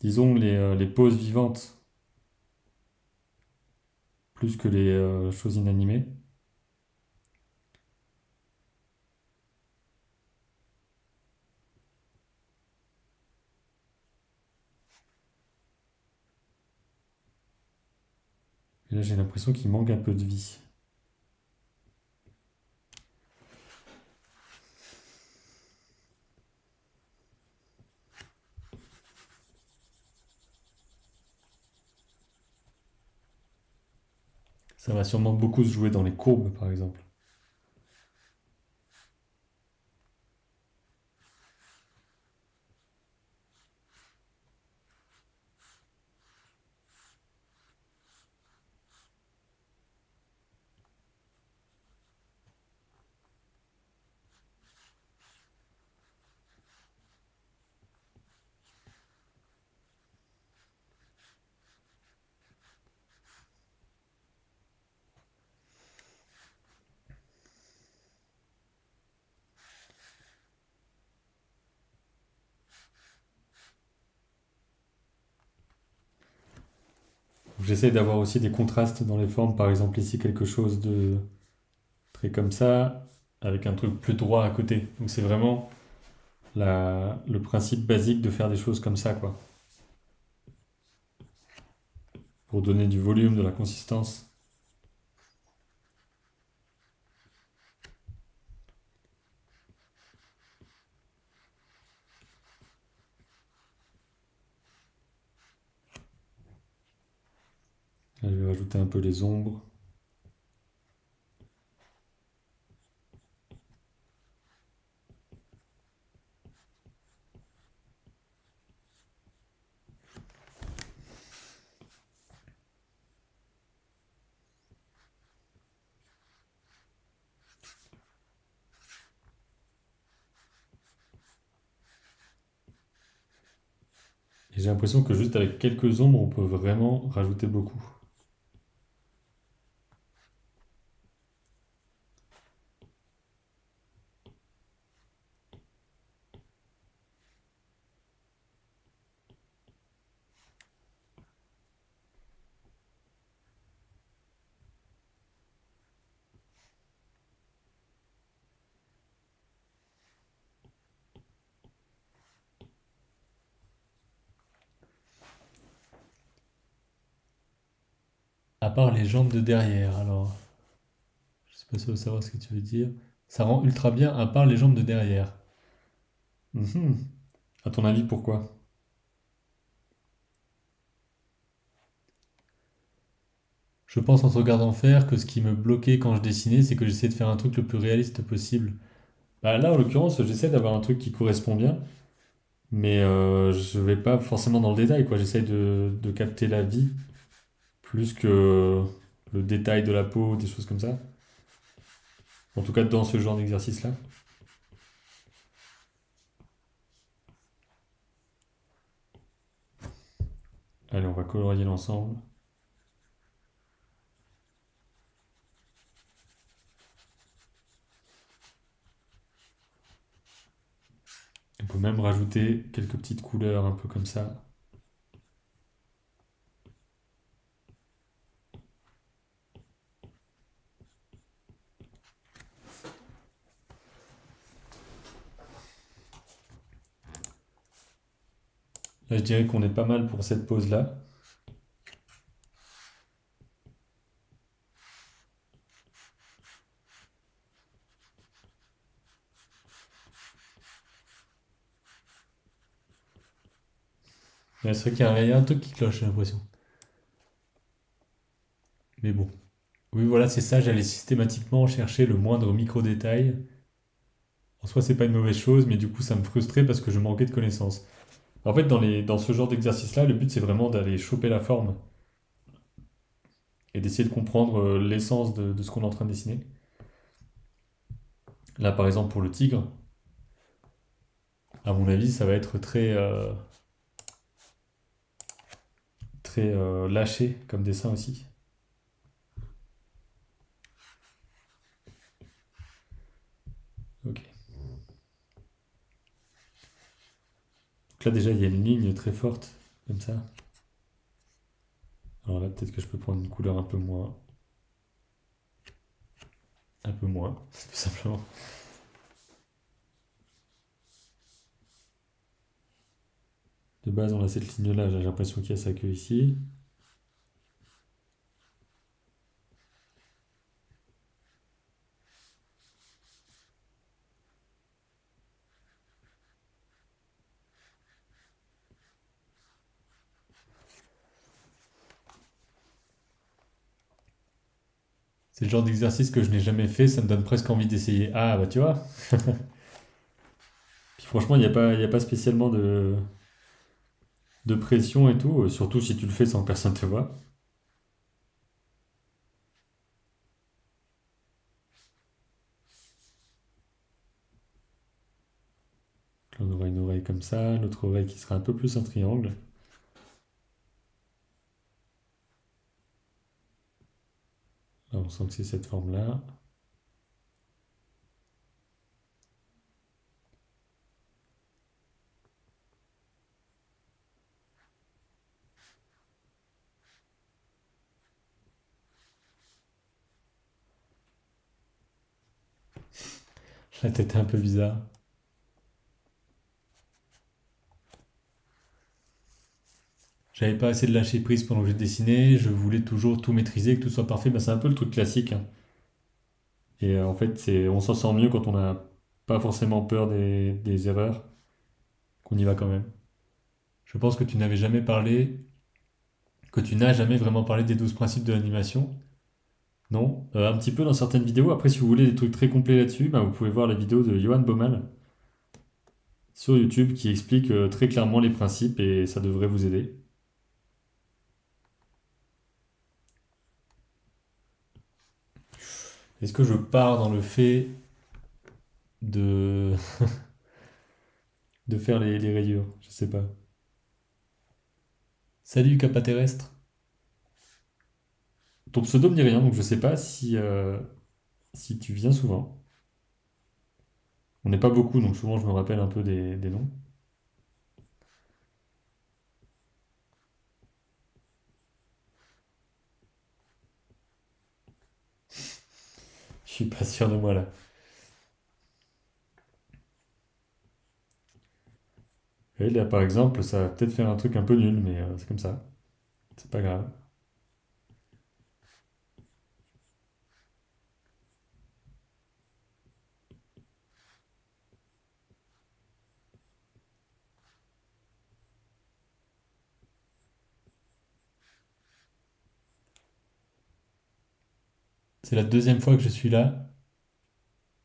disons, les poses vivantes, plus que les choses inanimées. Et là, j'ai l'impression qu'il manque un peu de vie. Ça va sûrement beaucoup se jouer dans les courbes, par exemple. J'essaie d'avoir aussi des contrastes dans les formes. Par exemple, ici, quelque chose de très comme ça, avec un truc plus droit à côté. Donc c'est vraiment le principe basique de faire des choses comme ça, quoi. Pour donner du volume, de la consistance. Là, je vais rajouter un peu les ombres. Et j'ai l'impression que juste avec quelques ombres, on peut vraiment rajouter beaucoup. À part les jambes de derrière, alors. Je sais pas si tu veux savoir ce que tu veux dire. Ça rend ultra bien à part les jambes de derrière. Mhm. À ton avis, pourquoi? Je pense en te regardant faire que ce qui me bloquait quand je dessinais, c'est que j'essayais de faire un truc le plus réaliste possible. Bah là, en l'occurrence, j'essaie d'avoir un truc qui correspond bien, mais je vais pas forcément dans le détail, quoi. J'essaie de capter la vie plus que le détail de la peau, des choses comme ça. En tout cas, dans ce genre d'exercice-là. Allez, on va colorier l'ensemble. On peut même rajouter quelques petites couleurs un peu comme ça. Là, je dirais qu'on est pas mal pour cette pose-là. Mais c'est vrai qu'il y a un truc qui cloche, j'ai l'impression. Mais bon. Oui, voilà, c'est ça, j'allais systématiquement chercher le moindre micro-détail. En soi, c'est pas une mauvaise chose, mais du coup, ça me frustrait parce que je manquais de connaissances. En fait, dans ce genre d'exercice-là, le but, c'est vraiment d'aller choper la forme et d'essayer de comprendre l'essence de ce qu'on est en train de dessiner. Là, par exemple, pour le tigre, à mon avis, ça va être très lâché comme dessin aussi. Ok. Donc là, déjà, il y a une ligne très forte, comme ça. Alors là, peut-être que je peux prendre une couleur un peu moins. Un peu moins, tout simplement. De base, on a cette ligne-là, j'ai l'impression qu'il y a sa queue ici. C'est le genre d'exercice que je n'ai jamais fait, ça me donne presque envie d'essayer. Ah, bah tu vois. Puis franchement, il y a pas spécialement de pression et tout, surtout si tu le fais sans que personne te voit. Là, on aura une oreille comme ça, l'autre oreille qui sera un peu plus un triangle. Là, on sent que c'est cette forme-là. La tête est un peu bizarre. J'avais pas assez de lâcher prise pendant que j'ai dessiné, je voulais toujours tout maîtriser, que tout soit parfait. Bah, c'est un peu le truc classique, hein. Et en fait, on s'en sort mieux quand on n'a pas forcément peur des erreurs, qu'on y va quand même. Je pense que tu n'avais jamais parlé, que tu n'as jamais vraiment parlé des 12 principes de l'animation. Non? Un petit peu dans certaines vidéos. Après, si vous voulez des trucs très complets là-dessus, bah, vous pouvez voir la vidéo de Johan Baumal sur YouTube qui explique très clairement les principes et ça devrait vous aider. Est-ce que je pars dans le fait de, de faire les rayures? Je sais pas. Salut Kappa Terrestre. Ton pseudo me dit rien, donc je sais pas si tu viens souvent. On n'est pas beaucoup, donc souvent je me rappelle un peu des noms. Je suis pas sûr de moi là. Et là par exemple, ça va peut-être faire un truc un peu nul, mais c'est comme ça. C'est pas grave. C'est la deuxième fois que je suis là.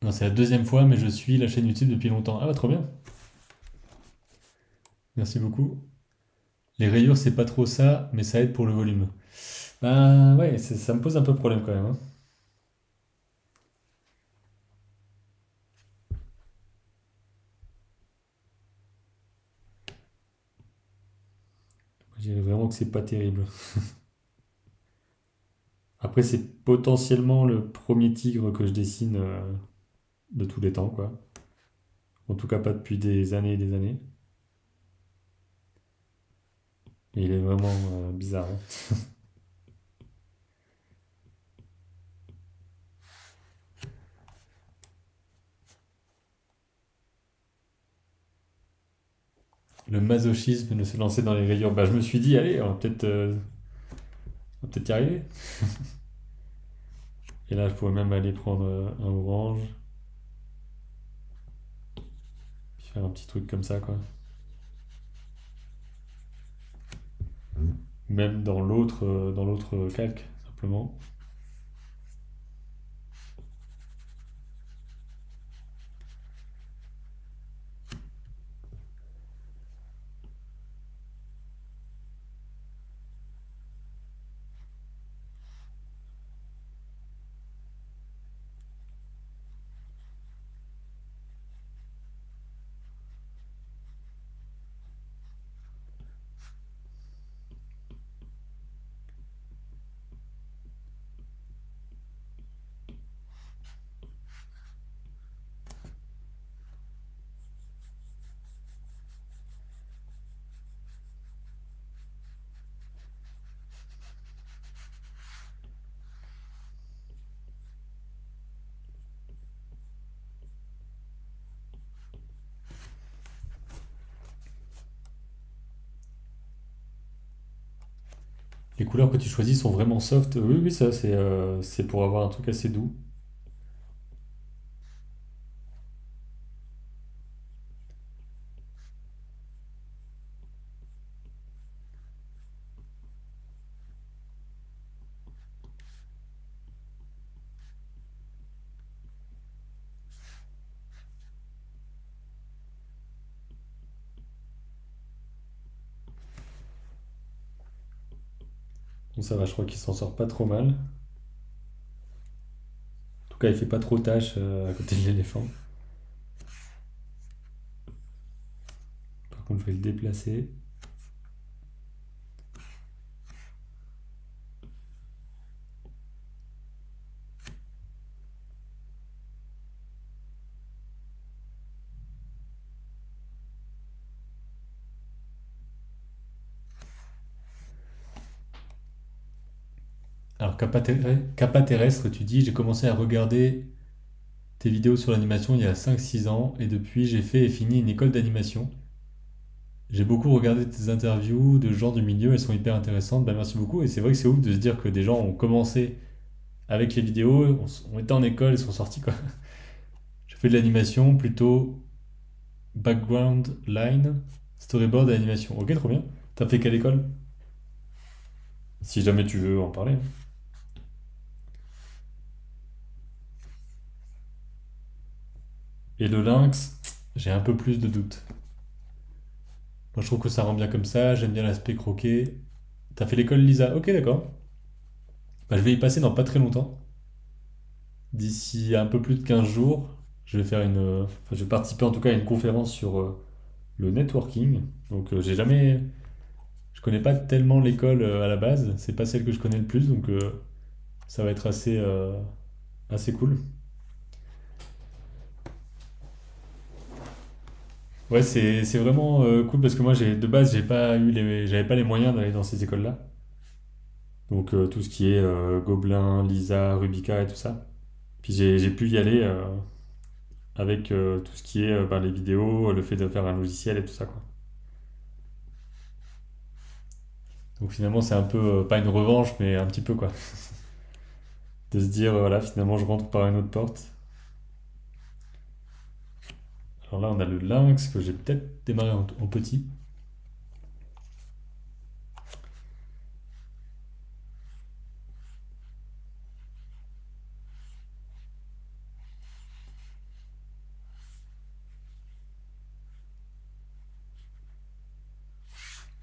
Non, c'est la deuxième fois, mais je suis la chaîne YouTube depuis longtemps. Ah bah trop bien. Merci beaucoup. Les rayures, c'est pas trop ça, mais ça aide pour le volume. Bah ouais, ça me pose un peu problème quand même, hein. Je dirais vraiment que c'est pas terrible. Après, c'est potentiellement le premier tigre que je dessine de tous les temps, quoi. En tout cas, pas depuis des années et des années. Et il est vraiment bizarre, hein. Le masochisme de se lancer dans les rayures. Bah, je me suis dit, allez, on va peut-être y arriver. Et là, je pourrais même aller prendre un orange, puis faire un petit truc comme ça, quoi. Même dans l'autre calque, simplement. Les couleurs que tu choisis sont vraiment soft. Oui, oui, ça, c'est pour avoir un truc assez doux. Donc ça va, je crois qu'il s'en sort pas trop mal. En tout cas, il fait pas trop tâche à côté de l'éléphant. Par contre, je vais le déplacer. Alors, Kappa Terrestre, tu dis, j'ai commencé à regarder. tes vidéos sur l'animation il y a 5 6 ans et depuis j'ai fait et fini une école d'animation. J'ai beaucoup regardé tes interviews de gens du milieu, elles sont hyper intéressantes. Bah, merci beaucoup. Et c'est vrai que c'est ouf de se dire que des gens ont commencé avec les vidéos, on était en école et sont sortis quoi. Je fais de l'animation plutôt background line, storyboard et animation. Ok, trop bien. T'as fait quelle école? Si jamais tu veux en parler, hein. Et le lynx, j'ai un peu plus de doutes. Moi je trouve que ça rend bien comme ça, j'aime bien l'aspect croqué. T'as fait l'école Lisa? Ok, d'accord. Bah, je vais y passer dans pas très longtemps. D'ici un peu plus de 15 jours, je vais faire enfin, je vais participer en tout cas à une conférence sur le networking. Donc je connais pas tellement l'école à la base, c'est pas celle que je connais le plus, donc ça va être assez cool. Ouais, c'est vraiment cool parce que moi de base j'avais pas les moyens d'aller dans ces écoles-là. Donc tout ce qui est Gobelin, Lisa, Rubica et tout ça. Puis j'ai pu y aller avec tout ce qui est bah, les vidéos, le fait de faire un logiciel et tout ça quoi. Donc finalement c'est un peu pas une revanche mais un petit peu quoi. De se dire voilà finalement je rentre par une autre porte. Alors là on a le lynx que j'ai peut-être démarré en petit.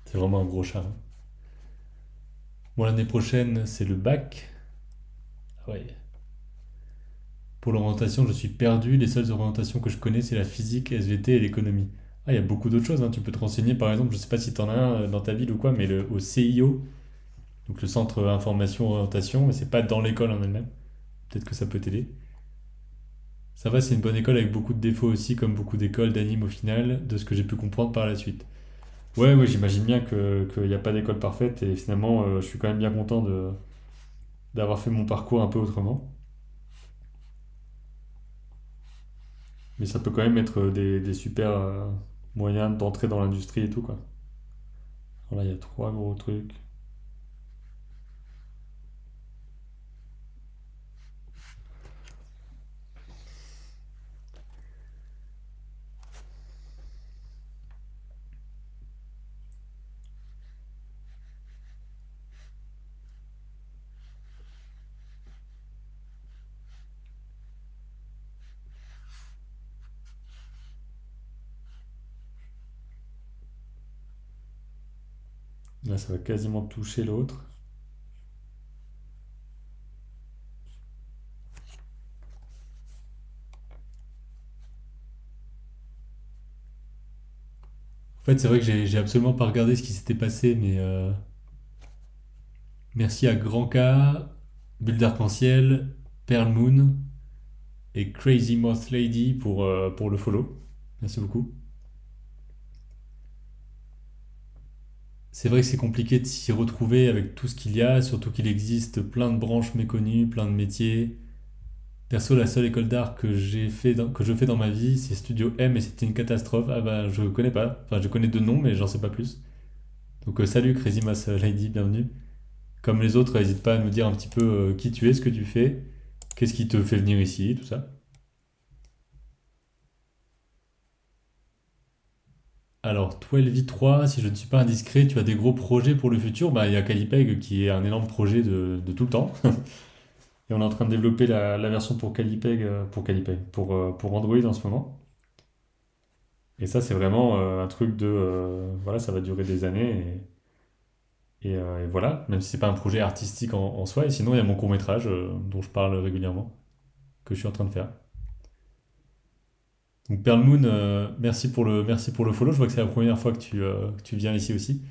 C'est vraiment un gros chat, hein. Bon l'année prochaine c'est le bac. Ah ouais. Pour l'orientation je suis perdu. Les seules orientations que je connais c'est la physique, SVT et l'économie. Ah il y a beaucoup d'autres choses, hein. Tu peux te renseigner par exemple, je sais pas si t'en as un dans ta ville ou quoi, mais au CIO, donc le centre information orientation, mais c'est pas dans l'école en elle-même. Peut-être que ça peut t'aider. Ça va, c'est une bonne école avec beaucoup de défauts aussi, comme beaucoup d'écoles d'anime au final, de ce que j'ai pu comprendre par la suite. Ouais, ouais, j'imagine bien qu'il n'y a pas d'école parfaite et finalement, je suis quand même bien content d'avoir fait mon parcours un peu autrement. Mais ça peut quand même être des super moyens d'entrer dans l'industrie et tout, quoi. Voilà, il y a trois gros trucs. Là, ça va quasiment toucher l'autre. En fait, c'est vrai que j'ai absolument pas regardé ce qui s'était passé, mais merci à Grand K, Bulle d'Arc-en-Ciel, Pearl Moon et Crazy Moth Lady pour le follow. Merci beaucoup. C'est vrai que c'est compliqué de s'y retrouver avec tout ce qu'il y a, surtout qu'il existe plein de branches méconnues, plein de métiers. Perso, la seule école d'art que je fais dans ma vie, c'est Studio M et c'était une catastrophe. Ah bah, je connais pas. Enfin, je connais deux noms, mais j'en sais pas plus. Donc, salut Crazy Mass Lady, bienvenue. Comme les autres, n'hésite pas à nous dire un petit peu qui tu es, ce que tu fais, qu'est-ce qui te fait venir ici, tout ça. Alors, 12v3, si je ne suis pas indiscret, tu as des gros projets pour le futur. Bah, il y a Calipeg qui est un énorme projet de tout le temps. Et on est en train de développer la version pour Calipeg, pour Android en ce moment. Et ça, c'est vraiment un truc voilà, ça va durer des années. Et voilà, même si c'est pas un projet artistique en soi. Et sinon, il y a mon court-métrage dont je parle régulièrement, que je suis en train de faire. Donc Pearl Moon, merci pour le follow. Je vois que c'est la première fois que tu viens ici aussi.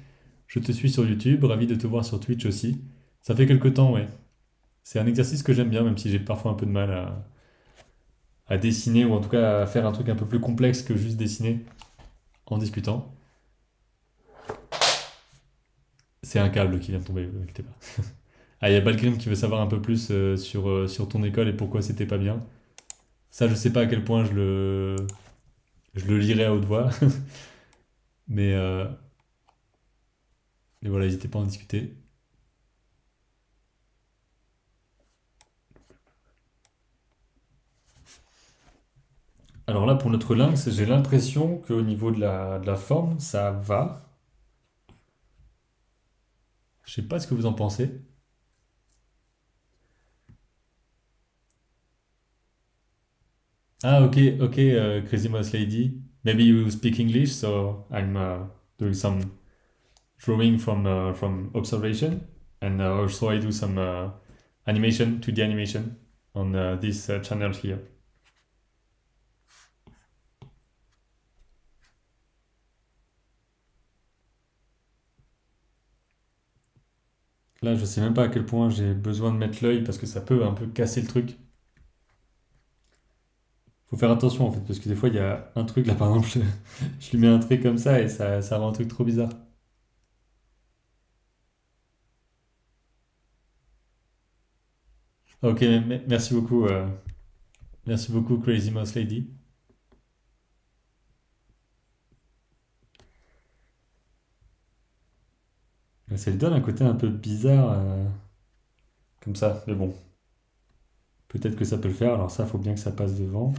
Je te suis sur YouTube, ravi de te voir sur Twitch aussi. Ça fait quelques temps, ouais. C'est un exercice que j'aime bien, même si j'ai parfois un peu de mal à dessiner ou en tout cas à faire un truc un peu plus complexe que juste dessiner en discutant. C'est un câble qui vient de tomber, ne vous inquiétez pas. Ah, il y a Balgrim qui veut savoir un peu plus sur ton école et pourquoi c'était pas bien. Ça, je sais pas à quel point je le lirai à haute voix, mais, euh, mais voilà, n'hésitez pas à en discuter. Alors là, pour notre lynx, j'ai l'impression qu'au niveau de la forme, ça va. Je sais pas ce que vous en pensez. Ah, okay, okay, Crazy Mouse Lady. Maybe you speak English, so I'm doing some drawing from observation, and also I do some animation, 2D animation on this channel here. Là, je sais même pas à quel point j'ai besoin de mettre l'œil parce que ça peut un peu casser le truc. Faut faire attention en fait, parce que des fois il y a un truc là, par exemple, je lui mets un trait comme ça et ça rend un truc trop bizarre. Ok, merci beaucoup Crazy Mouse Lady. Ça lui donne un côté un peu bizarre comme ça, mais bon, peut-être que ça peut le faire. Alors ça, faut bien que ça passe devant.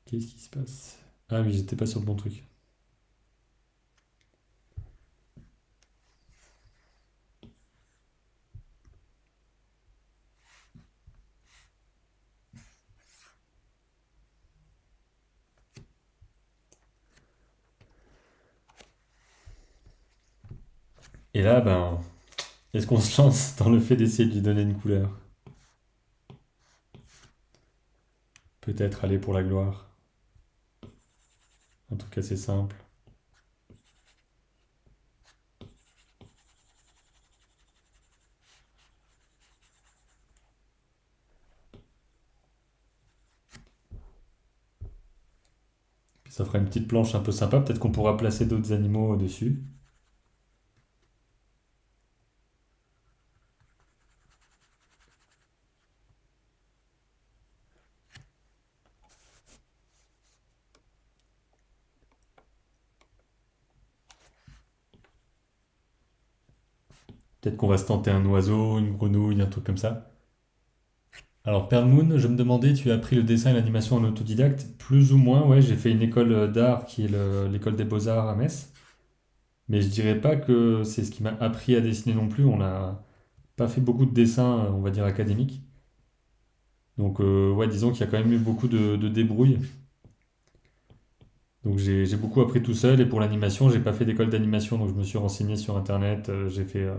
Qu'est-ce qui se passe? Ah oui, j'étais pas sur le bon truc. Et là, ben, est-ce qu'on se lance dans le fait d'essayer de lui donner une couleur? Peut-être aller pour la gloire. Un truc assez simple. Puis ça fera une petite planche un peu sympa. Peut-être qu'on pourra placer d'autres animaux dessus. Peut-être qu'on va se tenter un oiseau, une grenouille, un truc comme ça. Alors, Pearl Moon, je me demandais, tu as appris le dessin et l'animation en autodidacte? Plus ou moins, ouais, j'ai fait une école d'art qui est l'école des beaux-arts à Metz. Mais je dirais pas que c'est ce qui m'a appris à dessiner non plus. On n'a pas fait beaucoup de dessins, on va dire, académiques. Donc, ouais, disons qu'il y a quand même eu beaucoup de débrouilles. Donc, j'ai beaucoup appris tout seul. Et pour l'animation, j'ai pas fait d'école d'animation. Donc, je me suis renseigné sur Internet. J'ai fait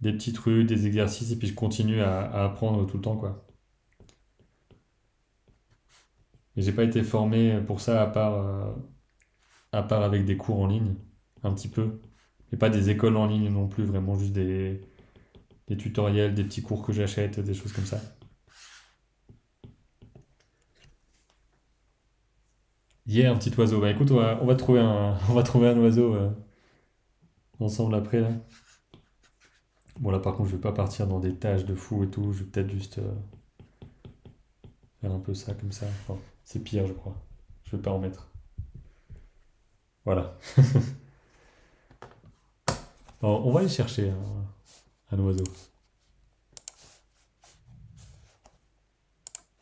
des petits trucs, des exercices. Et puis, je continue à apprendre tout le temps, quoi. Et j'ai pas été formé pour ça à part avec des cours en ligne. Un petit peu. Et pas des écoles en ligne non plus. Vraiment juste des tutoriels, des petits cours que j'achète, des choses comme ça. Hier, un petit oiseau. Bah écoute, on va trouver on va trouver un oiseau ensemble après là. Bon là par contre, je vais pas partir dans des tâches de fou et tout. Je vais peut-être juste faire un peu ça comme ça. Enfin, c'est pire, je crois. Je vais pas en mettre. Voilà. Bon, on va aller chercher un oiseau.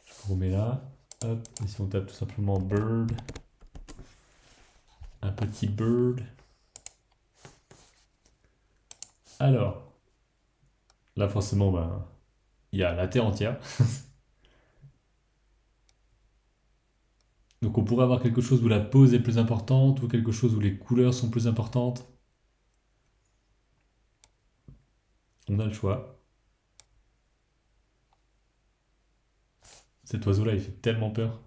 Je le remets là. Hop. Et si on tape tout simplement bird, un petit bird. Alors, là forcément, bah, il y a la terre entière. Donc on pourrait avoir quelque chose où la pose est plus importante ou quelque chose où les couleurs sont plus importantes. On a le choix. Cet oiseau-là, il fait tellement peur.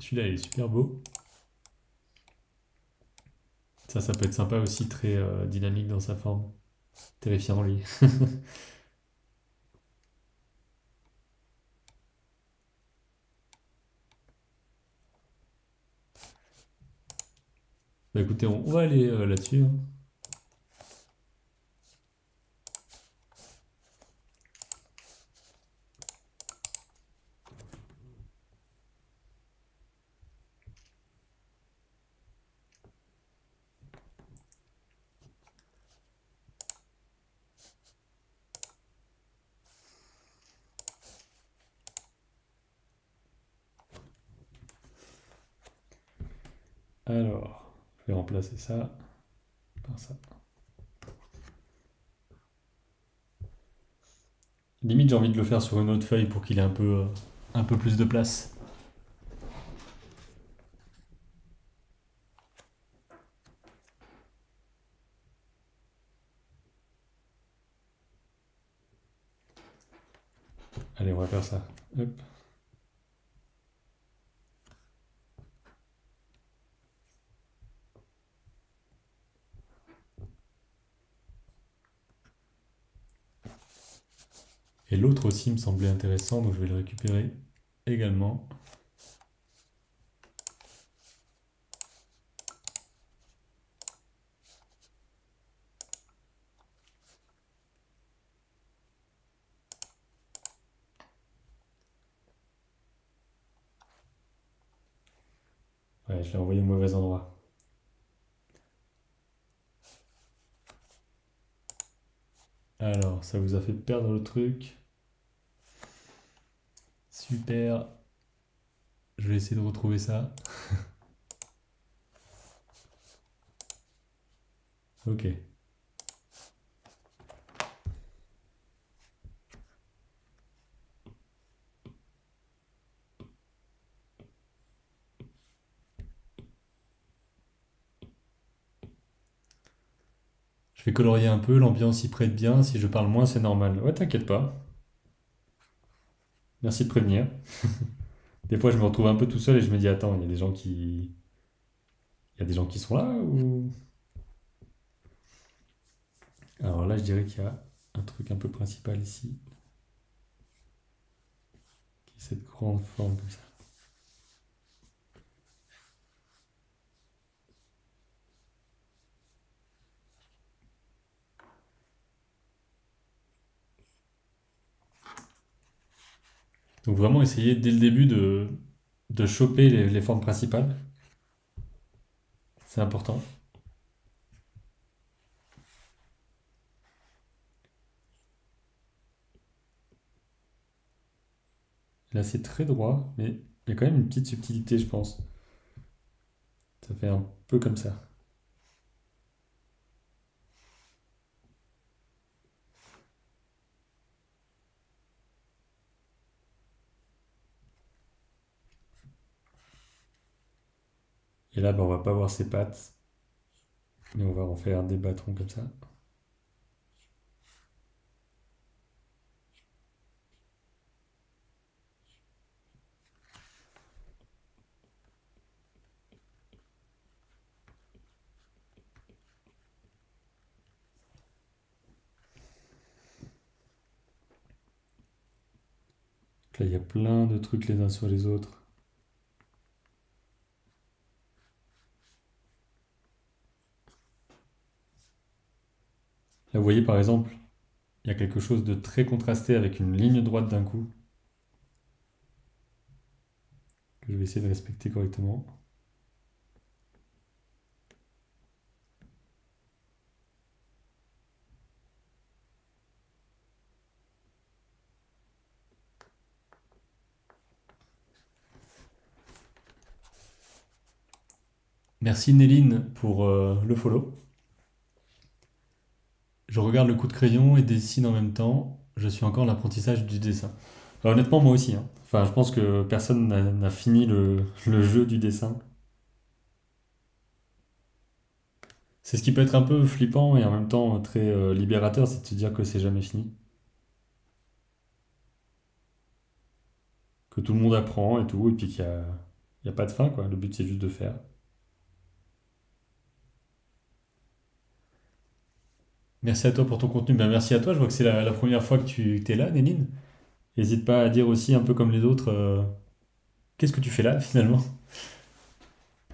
Celui-là, il est super beau. Ça peut être sympa aussi, très dynamique dans sa forme. Terrifiant, lui. Bah écoutez, on va aller là-dessus, hein. Alors, je vais remplacer ça par ça. Limite, j'ai envie de le faire sur une autre feuille pour qu'il ait un peu plus de place. Allez, on va faire ça. Hop. Et l'autre aussi me semblait intéressant, donc je vais le récupérer également. Ouais, je l'ai envoyé au mauvais endroit. Alors, ça vous a fait perdre le truc. Super. Je vais essayer de retrouver ça. Ok. Je vais colorier un peu, l'ambiance y prête bien. Si je parle moins, c'est normal. Ouais, t'inquiète pas. Merci de prévenir. Des fois, je me retrouve un peu tout seul et je me dis, attends, il y a des gens qui... Il y a des gens qui sont là ou... Alors là, je dirais qu'il y a un truc un peu principal ici, qui est cette grande forme comme ça. Donc vraiment essayer dès le début de choper les formes principales. C'est important. Là, c'est très droit, mais il y a quand même une petite subtilité, je pense. Ça fait un peu comme ça. Et là, bah, on va pas voir ses pattes, mais on va en faire des bâtons comme ça. Donc là, il y a plein de trucs les uns sur les autres. Là, vous voyez, par exemple, il y a quelque chose de très contrasté avec une ligne droite d'un coup, que je vais essayer de respecter correctement. Merci Néline pour le follow. Je regarde le coup de crayon et dessine en même temps. Je suis encore en apprentissage du dessin. Bah, honnêtement, moi aussi, hein. Enfin, je pense que personne n'a fini le jeu du dessin. C'est ce qui peut être un peu flippant et en même temps très libérateur, c'est de se dire que c'est jamais fini. Que tout le monde apprend et tout, et puis il y a pas de fin, quoi. Le but, c'est juste de faire. Merci à toi pour ton contenu. Ben, merci à toi. Je vois que c'est la première fois que tu es là, Néline. N'hésite pas à dire aussi, un peu comme les autres, qu'est-ce que tu fais là, finalement?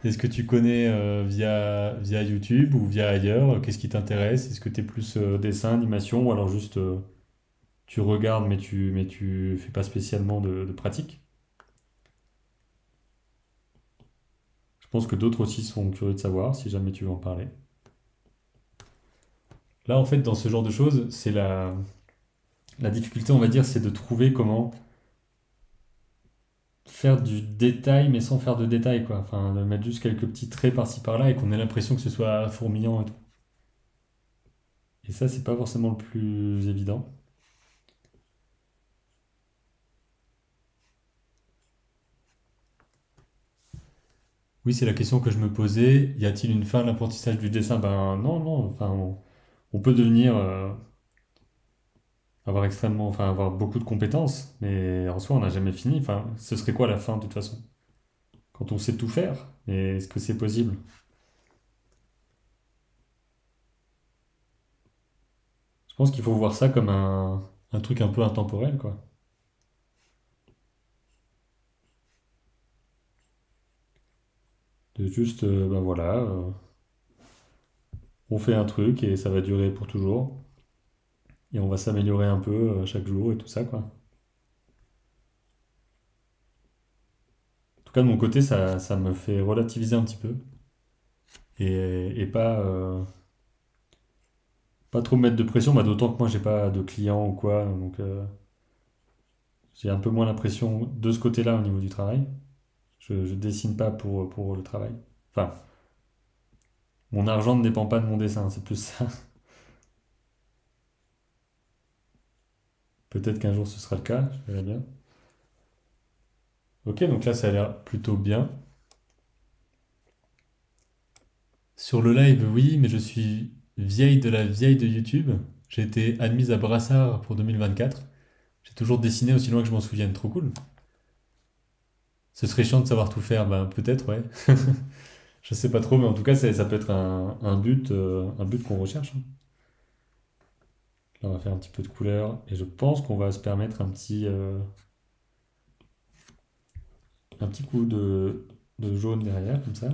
Est-ce que tu connais via YouTube ou via ailleurs? Qu'est-ce qui t'intéresse? Est-ce que tu es plus dessin, animation ou alors juste tu regardes mais tu fais pas spécialement de pratique? Je pense que d'autres aussi sont curieux de savoir si jamais tu veux en parler. Là, en fait, dans ce genre de choses, c'est la difficulté, on va dire, c'est de trouver comment faire du détail mais sans faire de détail, quoi. Enfin, de mettre juste quelques petits traits par-ci par-là et qu'on ait l'impression que ce soit fourmillant et tout. Et ça, c'est pas forcément le plus évident. Oui, c'est la question que je me posais. Y a-t-il une fin à l'apprentissage du dessin? Ben non, non. Enfin, on peut devenir avoir extrêmement, enfin, avoir beaucoup de compétences, mais en soi, on n'a jamais fini. Enfin, ce serait quoi la fin de toute façon? Quand on sait tout faire, mais est-ce que c'est possible? Je pense qu'il faut voir ça comme un truc un peu intemporel, quoi. De juste, ben voilà, on fait un truc et ça va durer pour toujours. Et on va s'améliorer un peu chaque jour et tout ça, quoi. En tout cas, de mon côté, ça me fait relativiser un petit peu et pas trop me mettre de pression, bah, d'autant que moi, j'ai pas de clients ou quoi, donc j'ai un peu moins la pression de ce côté-là au niveau du travail. Je dessine pas pour le travail. Enfin, mon argent ne dépend pas de mon dessin, c'est plus ça. Peut-être qu'un jour ce sera le cas, je verrai bien. Ok, donc là, ça a l'air plutôt bien. Sur le live, oui, mais je suis vieille de la vieille de YouTube. J'ai été admise à Brassard pour 2024. J'ai toujours dessiné aussi loin que je m'en souvienne. Trop cool. Ce serait chiant de savoir tout faire. Ben, peut-être, ouais. Je sais pas trop, mais en tout cas, ça peut être un but qu'on recherche, hein. Là, on va faire un petit peu de couleur. Et je pense qu'on va se permettre un petit coup de jaune derrière, comme ça.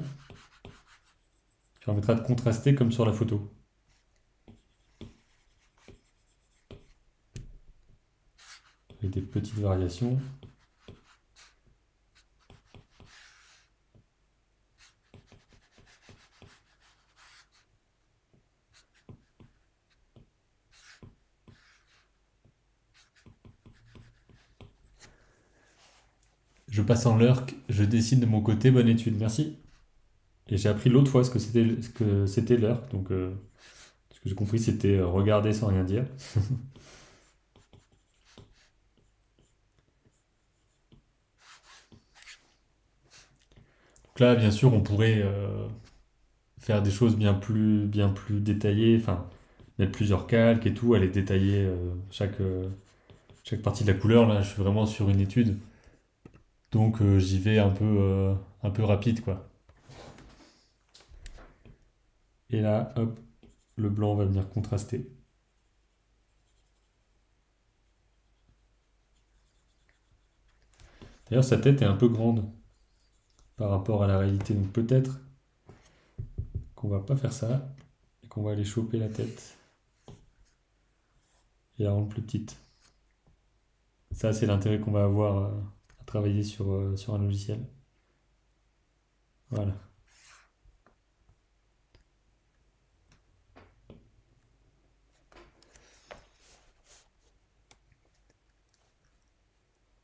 Qui permettra de contraster comme sur la photo. Avec des petites variations. Je passe en lurk, je dessine de mon côté, bonne étude, merci. Et j'ai appris l'autre fois ce que c'était lurk, donc ce que j'ai compris c'était regarder sans rien dire. Donc là, bien sûr, on pourrait faire des choses bien plus détaillées, enfin, mettre plusieurs calques et tout, aller détailler chaque partie de la couleur. Là, je suis vraiment sur une étude, donc j'y vais un peu rapide, quoi. Et là, hop, le blanc va venir contraster. D'ailleurs, sa tête est un peu grande par rapport à la réalité, donc peut-être qu'on va pas faire ça et qu'on va aller choper la tête et la rendre plus petite. Ça, c'est l'intérêt qu'on va avoir à travailler sur un logiciel. Voilà.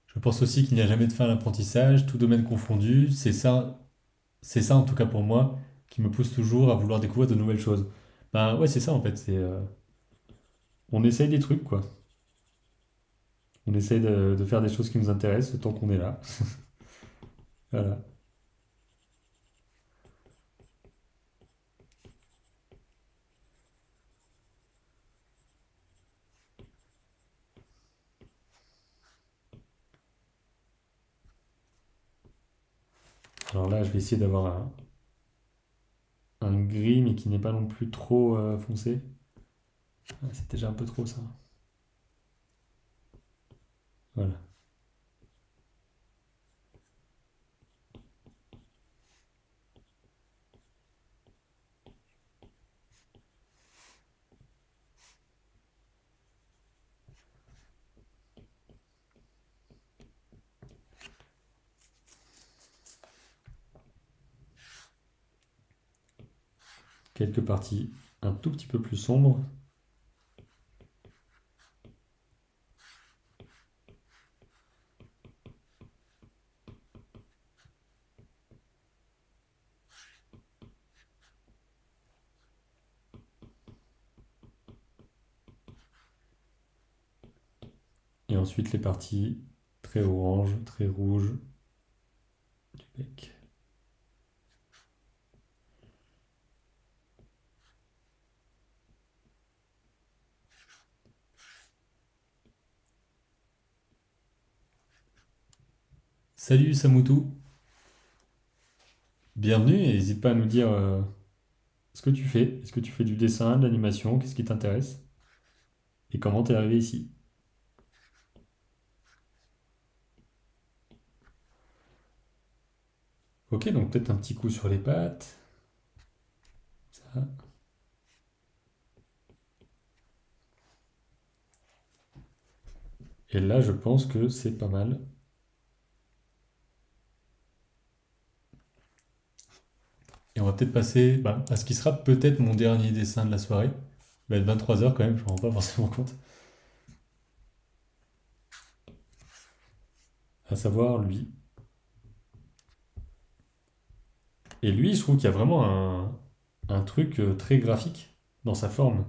Je pense aussi qu'il n'y a jamais de fin à l'apprentissage, tout domaine confondu. C'est ça en tout cas pour moi, qui me pousse toujours à vouloir découvrir de nouvelles choses. Ben ouais, c'est ça en fait. On essaye des trucs quoi. On essaye de faire des choses qui nous intéressent tant qu'on est là. Voilà. Alors là, je vais essayer d'avoir un gris mais qui n'est pas non plus trop foncé. Ah, c'est déjà un peu trop ça. Voilà. quelques parties un tout petit peu plus sombres. Et ensuite les parties très orange, très rouge du bec. Salut Samoutou, bienvenue et n'hésite pas à nous dire ce que tu fais. Est-ce que tu fais du dessin, de l'animation, qu'est-ce qui t'intéresse et comment t'es arrivé ici. Ok, donc peut-être un petit coup sur les pattes. Ça. Et là, je pense que c'est pas mal. Et on va peut-être passer à ce qui sera peut-être mon dernier dessin de la soirée. Il va être 23 h quand même, je me rends pas forcément compte. À savoir lui. Et lui, je trouve qu'il y a vraiment un truc très graphique dans sa forme.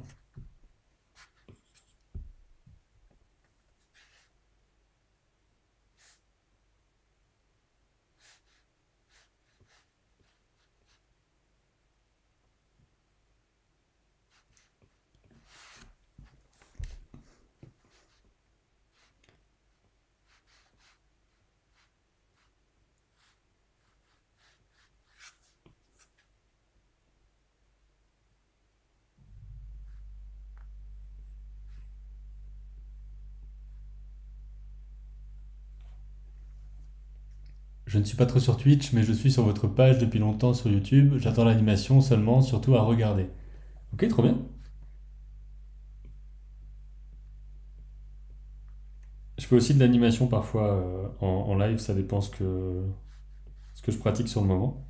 Je ne suis pas trop sur Twitch, mais je suis sur votre page depuis longtemps sur YouTube. J'attends l'animation seulement, surtout à regarder. Ok, trop bien. Je fais aussi de l'animation parfois en live, ça dépend ce que je pratique sur le moment.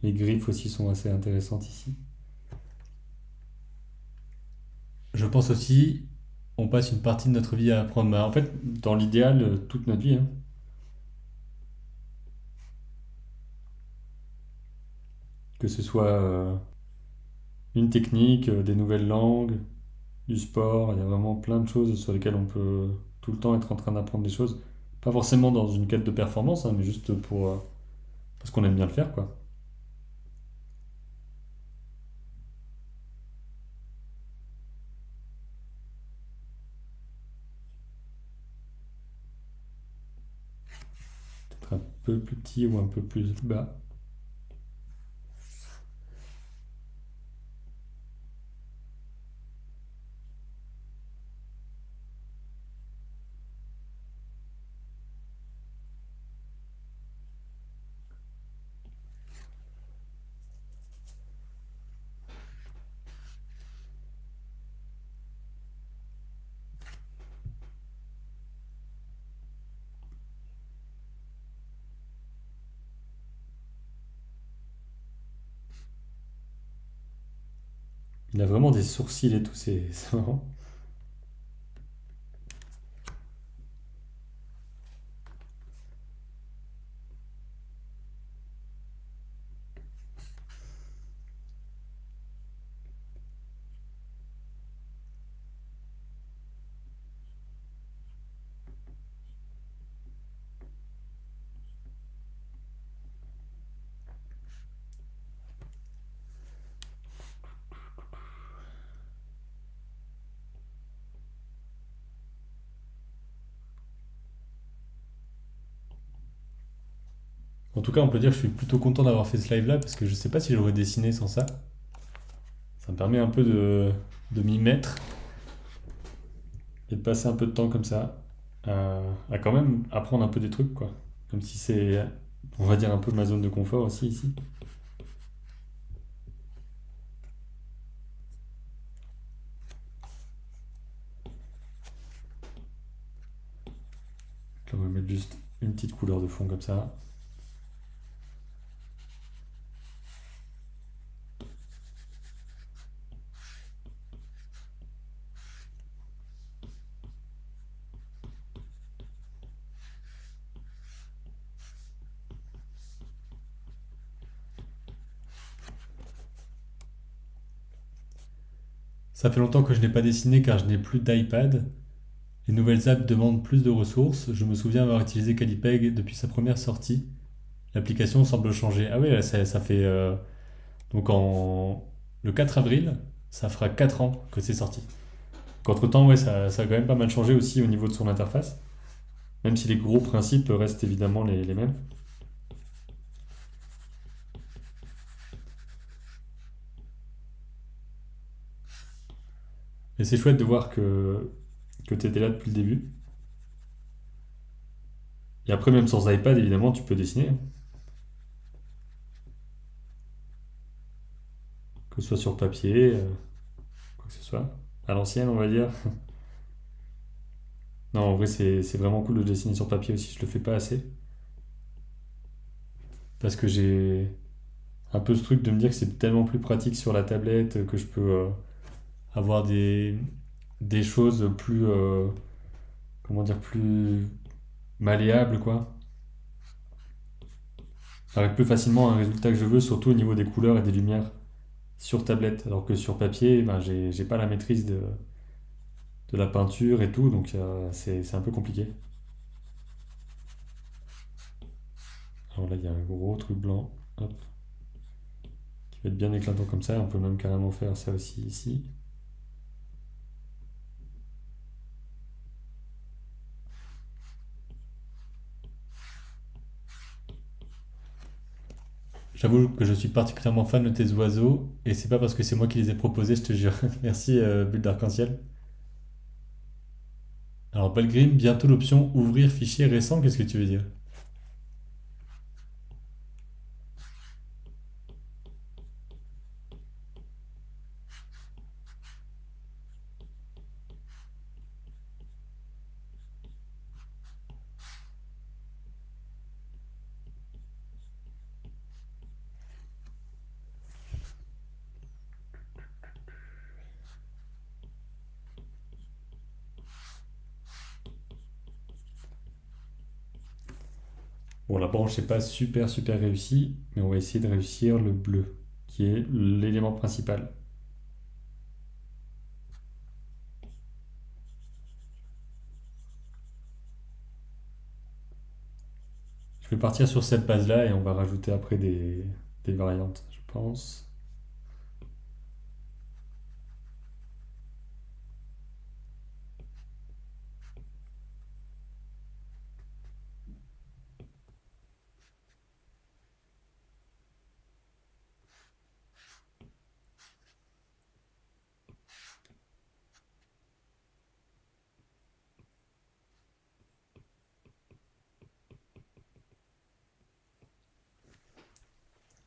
Les griffes aussi sont assez intéressantes ici. Je pense aussi, on passe une partie de notre vie à apprendre. En fait, dans l'idéal, toute notre vie, hein. Que ce soit une technique, des nouvelles langues, du sport, il y a vraiment plein de choses sur lesquelles on peut tout le temps être en train d'apprendre des choses. Pas forcément dans une quête de performance, hein, mais juste parce qu'on aime bien le faire, quoi. Peut-être un peu plus petit ou un peu plus bas. Il a vraiment des sourcils et tout, c'est marrant. En tout cas, on peut dire que je suis plutôt content d'avoir fait ce live là parce que je sais pas si j'aurais dessiné sans ça. Ça me permet un peu de m'y mettre et de passer un peu de temps comme ça à quand même apprendre un peu des trucs, quoi. Comme si c'est, on va dire, un peu ma zone de confort aussi ici. Je vais mettre juste une petite couleur de fond comme ça. Ça fait longtemps que je n'ai pas dessiné car je n'ai plus d'iPad. Les nouvelles apps demandent plus de ressources. Je me souviens avoir utilisé Calipeg depuis sa première sortie. L'application semble changer. Ah oui, là, ça fait... donc le 4 avril, ça fera 4 ans que c'est sorti. Donc entre-temps, ouais, ça a quand même pas mal changé aussi au niveau de son interface. Même si les gros principes restent évidemment les mêmes. Et c'est chouette de voir que tu étais là depuis le début. Et après, même sans iPad, évidemment, tu peux dessiner, hein. Que ce soit sur papier, quoi que ce soit. À l'ancienne, on va dire. Non, en vrai, c'est vraiment cool de dessiner sur papier aussi. Je le fais pas assez. Parce que j'ai un peu ce truc de me dire que c'est tellement plus pratique sur la tablette que je peux avoir des choses plus, comment dire, plus malléables, quoi. J'arrive plus facilement à un résultat que je veux, surtout au niveau des couleurs et des lumières sur tablette. Alors que sur papier, ben, j'ai pas la maîtrise de la peinture et tout, donc c'est un peu compliqué. Alors là, il y a un gros truc blanc, hop, qui va être bien éclatant comme ça. On peut même carrément faire ça aussi ici. J'avoue que je suis particulièrement fan de tes oiseaux, et c'est pas parce que c'est moi qui les ai proposés, je te jure. Merci, Bulle d'Arc-en-Ciel. Alors, Belgrim, bientôt l'option ouvrir fichier récent, qu'est-ce que tu veux dire? Bon, la branche n'est pas super réussie, mais on va essayer de réussir le bleu, qui est l'élément principal. Je vais partir sur cette base-là et on va rajouter après des variantes, je pense.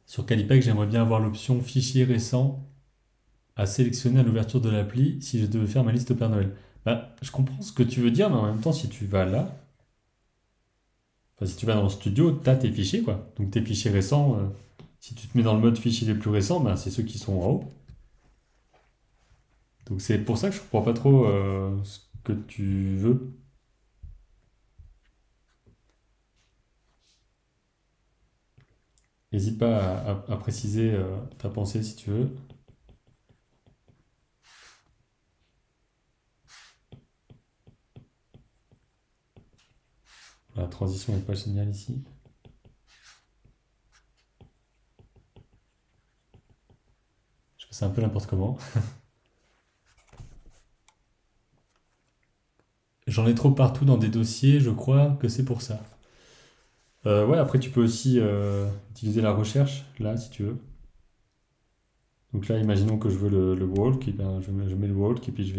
Sur Calipeg, j'aimerais bien avoir l'option fichier récent à sélectionner à l'ouverture de l'appli si je devais faire ma liste au Père Noël. Bah, je comprends ce que tu veux dire, mais en même temps, si tu vas là, enfin, si tu vas dans le studio, t'as tes fichiers, quoi. Donc tes fichiers récents, si tu te mets dans le mode fichiers les plus récents, bah, c'est ceux qui sont en haut. Donc c'est pour ça que je comprends pas trop ce que tu veux. N'hésite pas à préciser ta pensée si tu veux. La transition n'est pas géniale ici. Je fais ça un peu n'importe comment. J'en ai trop partout dans des dossiers, je crois que c'est pour ça. Ouais, après tu peux aussi utiliser la recherche, là, si tu veux. Donc là, imaginons que je veux le walk, et ben, je mets le walk et puis je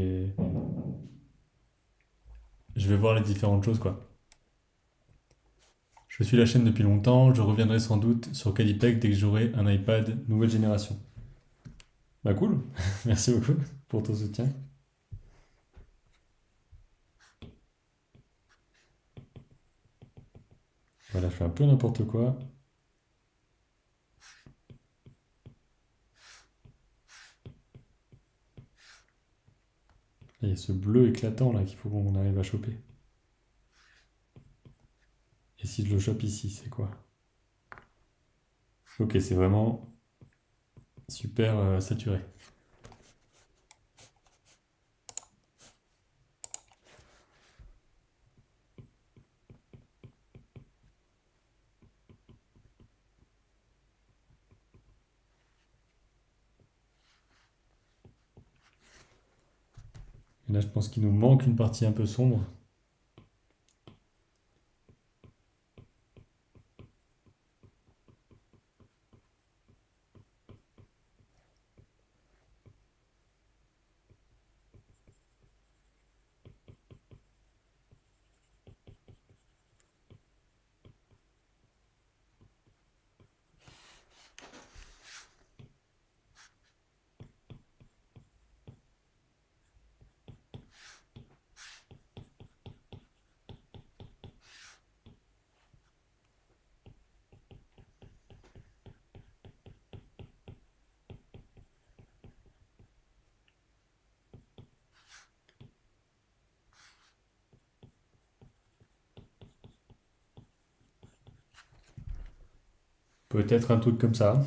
vais voir les différentes choses, quoi. Je suis la chaîne depuis longtemps, je reviendrai sans doute sur Calipec dès que j'aurai un iPad nouvelle génération. Bah cool, merci beaucoup pour ton soutien. Voilà, je fais un peu n'importe quoi. Il y a ce bleu éclatant là qu'il faut qu'on arrive à choper. Et si je le chope ici, c'est quoi? Ok, c'est vraiment super saturé. Et là, je pense qu'il nous manque une partie un peu sombre. Peut-être un truc comme ça.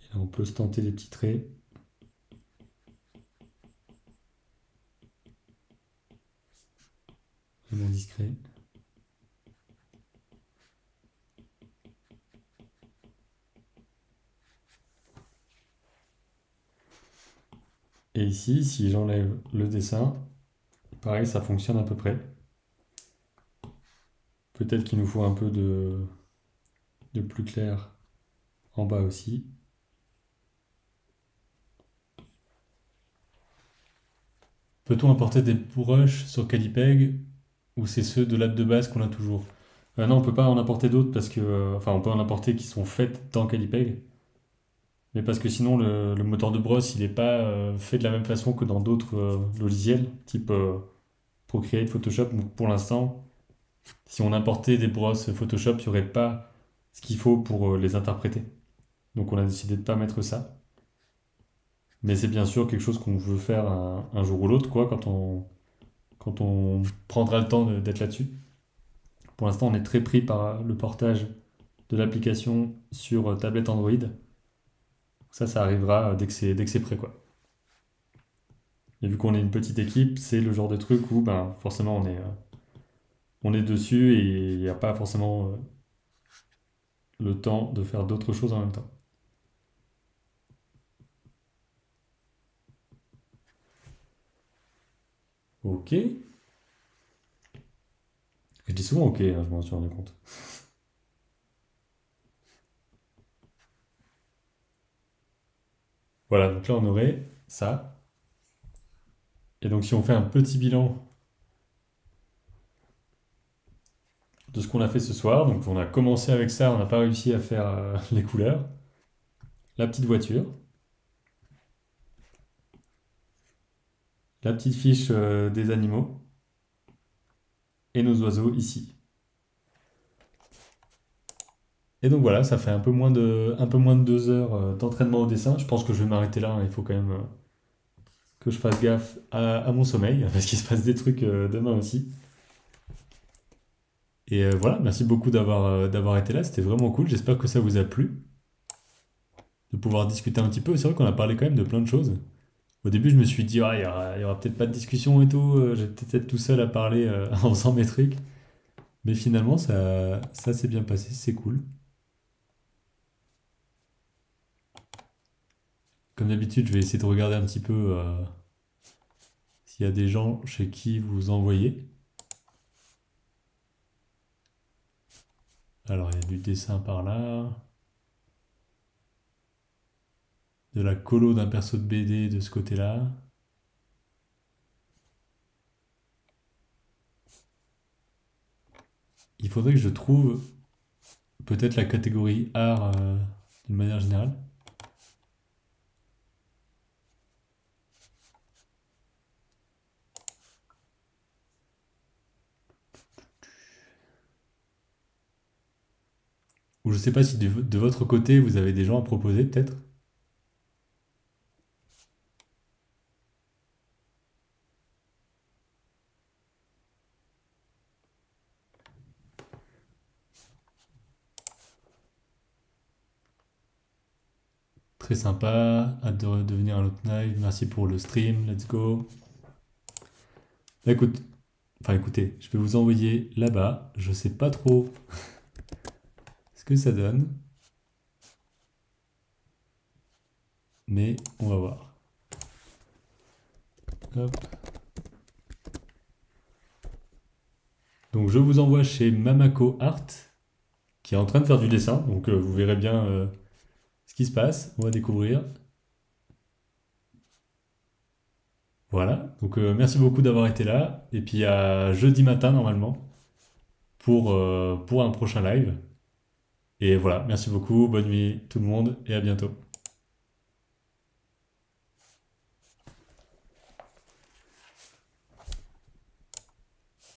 Et là, on peut se tenter des petits traits. Vraiment discret. Et ici, si j'enlève le dessin, pareil, ça fonctionne à peu près. Peut-être qu'il nous faut un peu de plus clair en bas aussi. Peut-on importer des brushes sur Calipeg ou c'est ceux de l'app de base qu'on a toujours? Non, on peut pas en importer d'autres parce que... enfin, on peut en importer qui sont faites dans Calipeg. Mais parce que sinon, le moteur de brosse, il n'est pas fait de la même façon que dans d'autres logiciels, type Procreate, Photoshop. Donc pour l'instant, si on importait des brosses Photoshop, il n'y aurait pas ce qu'il faut pour les interpréter. Donc on a décidé de ne pas mettre ça. Mais c'est bien sûr quelque chose qu'on veut faire un jour ou l'autre, quoi, quand on prendra le temps d'être là-dessus. Pour l'instant, on est très pris par le portage de l'application sur tablette Android. Ça arrivera dès que c'est prêt, quoi. Et vu qu'on est une petite équipe, c'est le genre de truc où ben, forcément on est dessus et il n'y a pas forcément le temps de faire d'autres choses en même temps. Ok. Je dis souvent ok, hein, je m'en suis rendu compte. Voilà, donc là on aurait ça. Et donc si on fait un petit bilan de ce qu'on a fait ce soir, donc on a commencé avec ça, on n'a pas réussi à faire les couleurs. La petite voiture, la petite fiche des animaux et nos oiseaux ici. Et donc voilà, ça fait un peu moins de 2 heures d'entraînement au dessin. Je pense que je vais m'arrêter là, hein. Il faut quand même que je fasse gaffe à mon sommeil, parce qu'il se passe des trucs demain aussi. Et voilà, merci beaucoup d'avoir été là, c'était vraiment cool. J'espère que ça vous a plu, de pouvoir discuter un petit peu. C'est vrai qu'on a parlé quand même de plein de choses. Au début, je me suis dit, ah, il y aura peut-être pas de discussion et tout, je vais peut-être être tout seul à parler en faisant mes trucs. Mais finalement, ça s'est bien passé, c'est cool. Comme d'habitude, je vais essayer de regarder un petit peu s'il y a des gens chez qui vous envoyez. Alors, il y a du dessin par là, de la colo d'un perso de BD de ce côté-là. Il faudrait que je trouve peut-être la catégorie art d'une manière générale. Ou je sais pas si de votre côté, vous avez des gens à proposer, peut-être. Très sympa. Hâte de venir à l'autre live. Merci pour le stream. Let's go. Bah, écoute, enfin écoutez, je vais vous envoyer là-bas. Je sais pas trop ce que ça donne, mais on va voir. Hop. Donc je vous envoie chez Mamako Art, qui est en train de faire du dessin. Donc vous verrez bien ce qui se passe. On va découvrir. Voilà. Donc merci beaucoup d'avoir été là. Et puis à jeudi matin normalement pour un prochain live. Et voilà, merci beaucoup, bonne nuit tout le monde et à bientôt.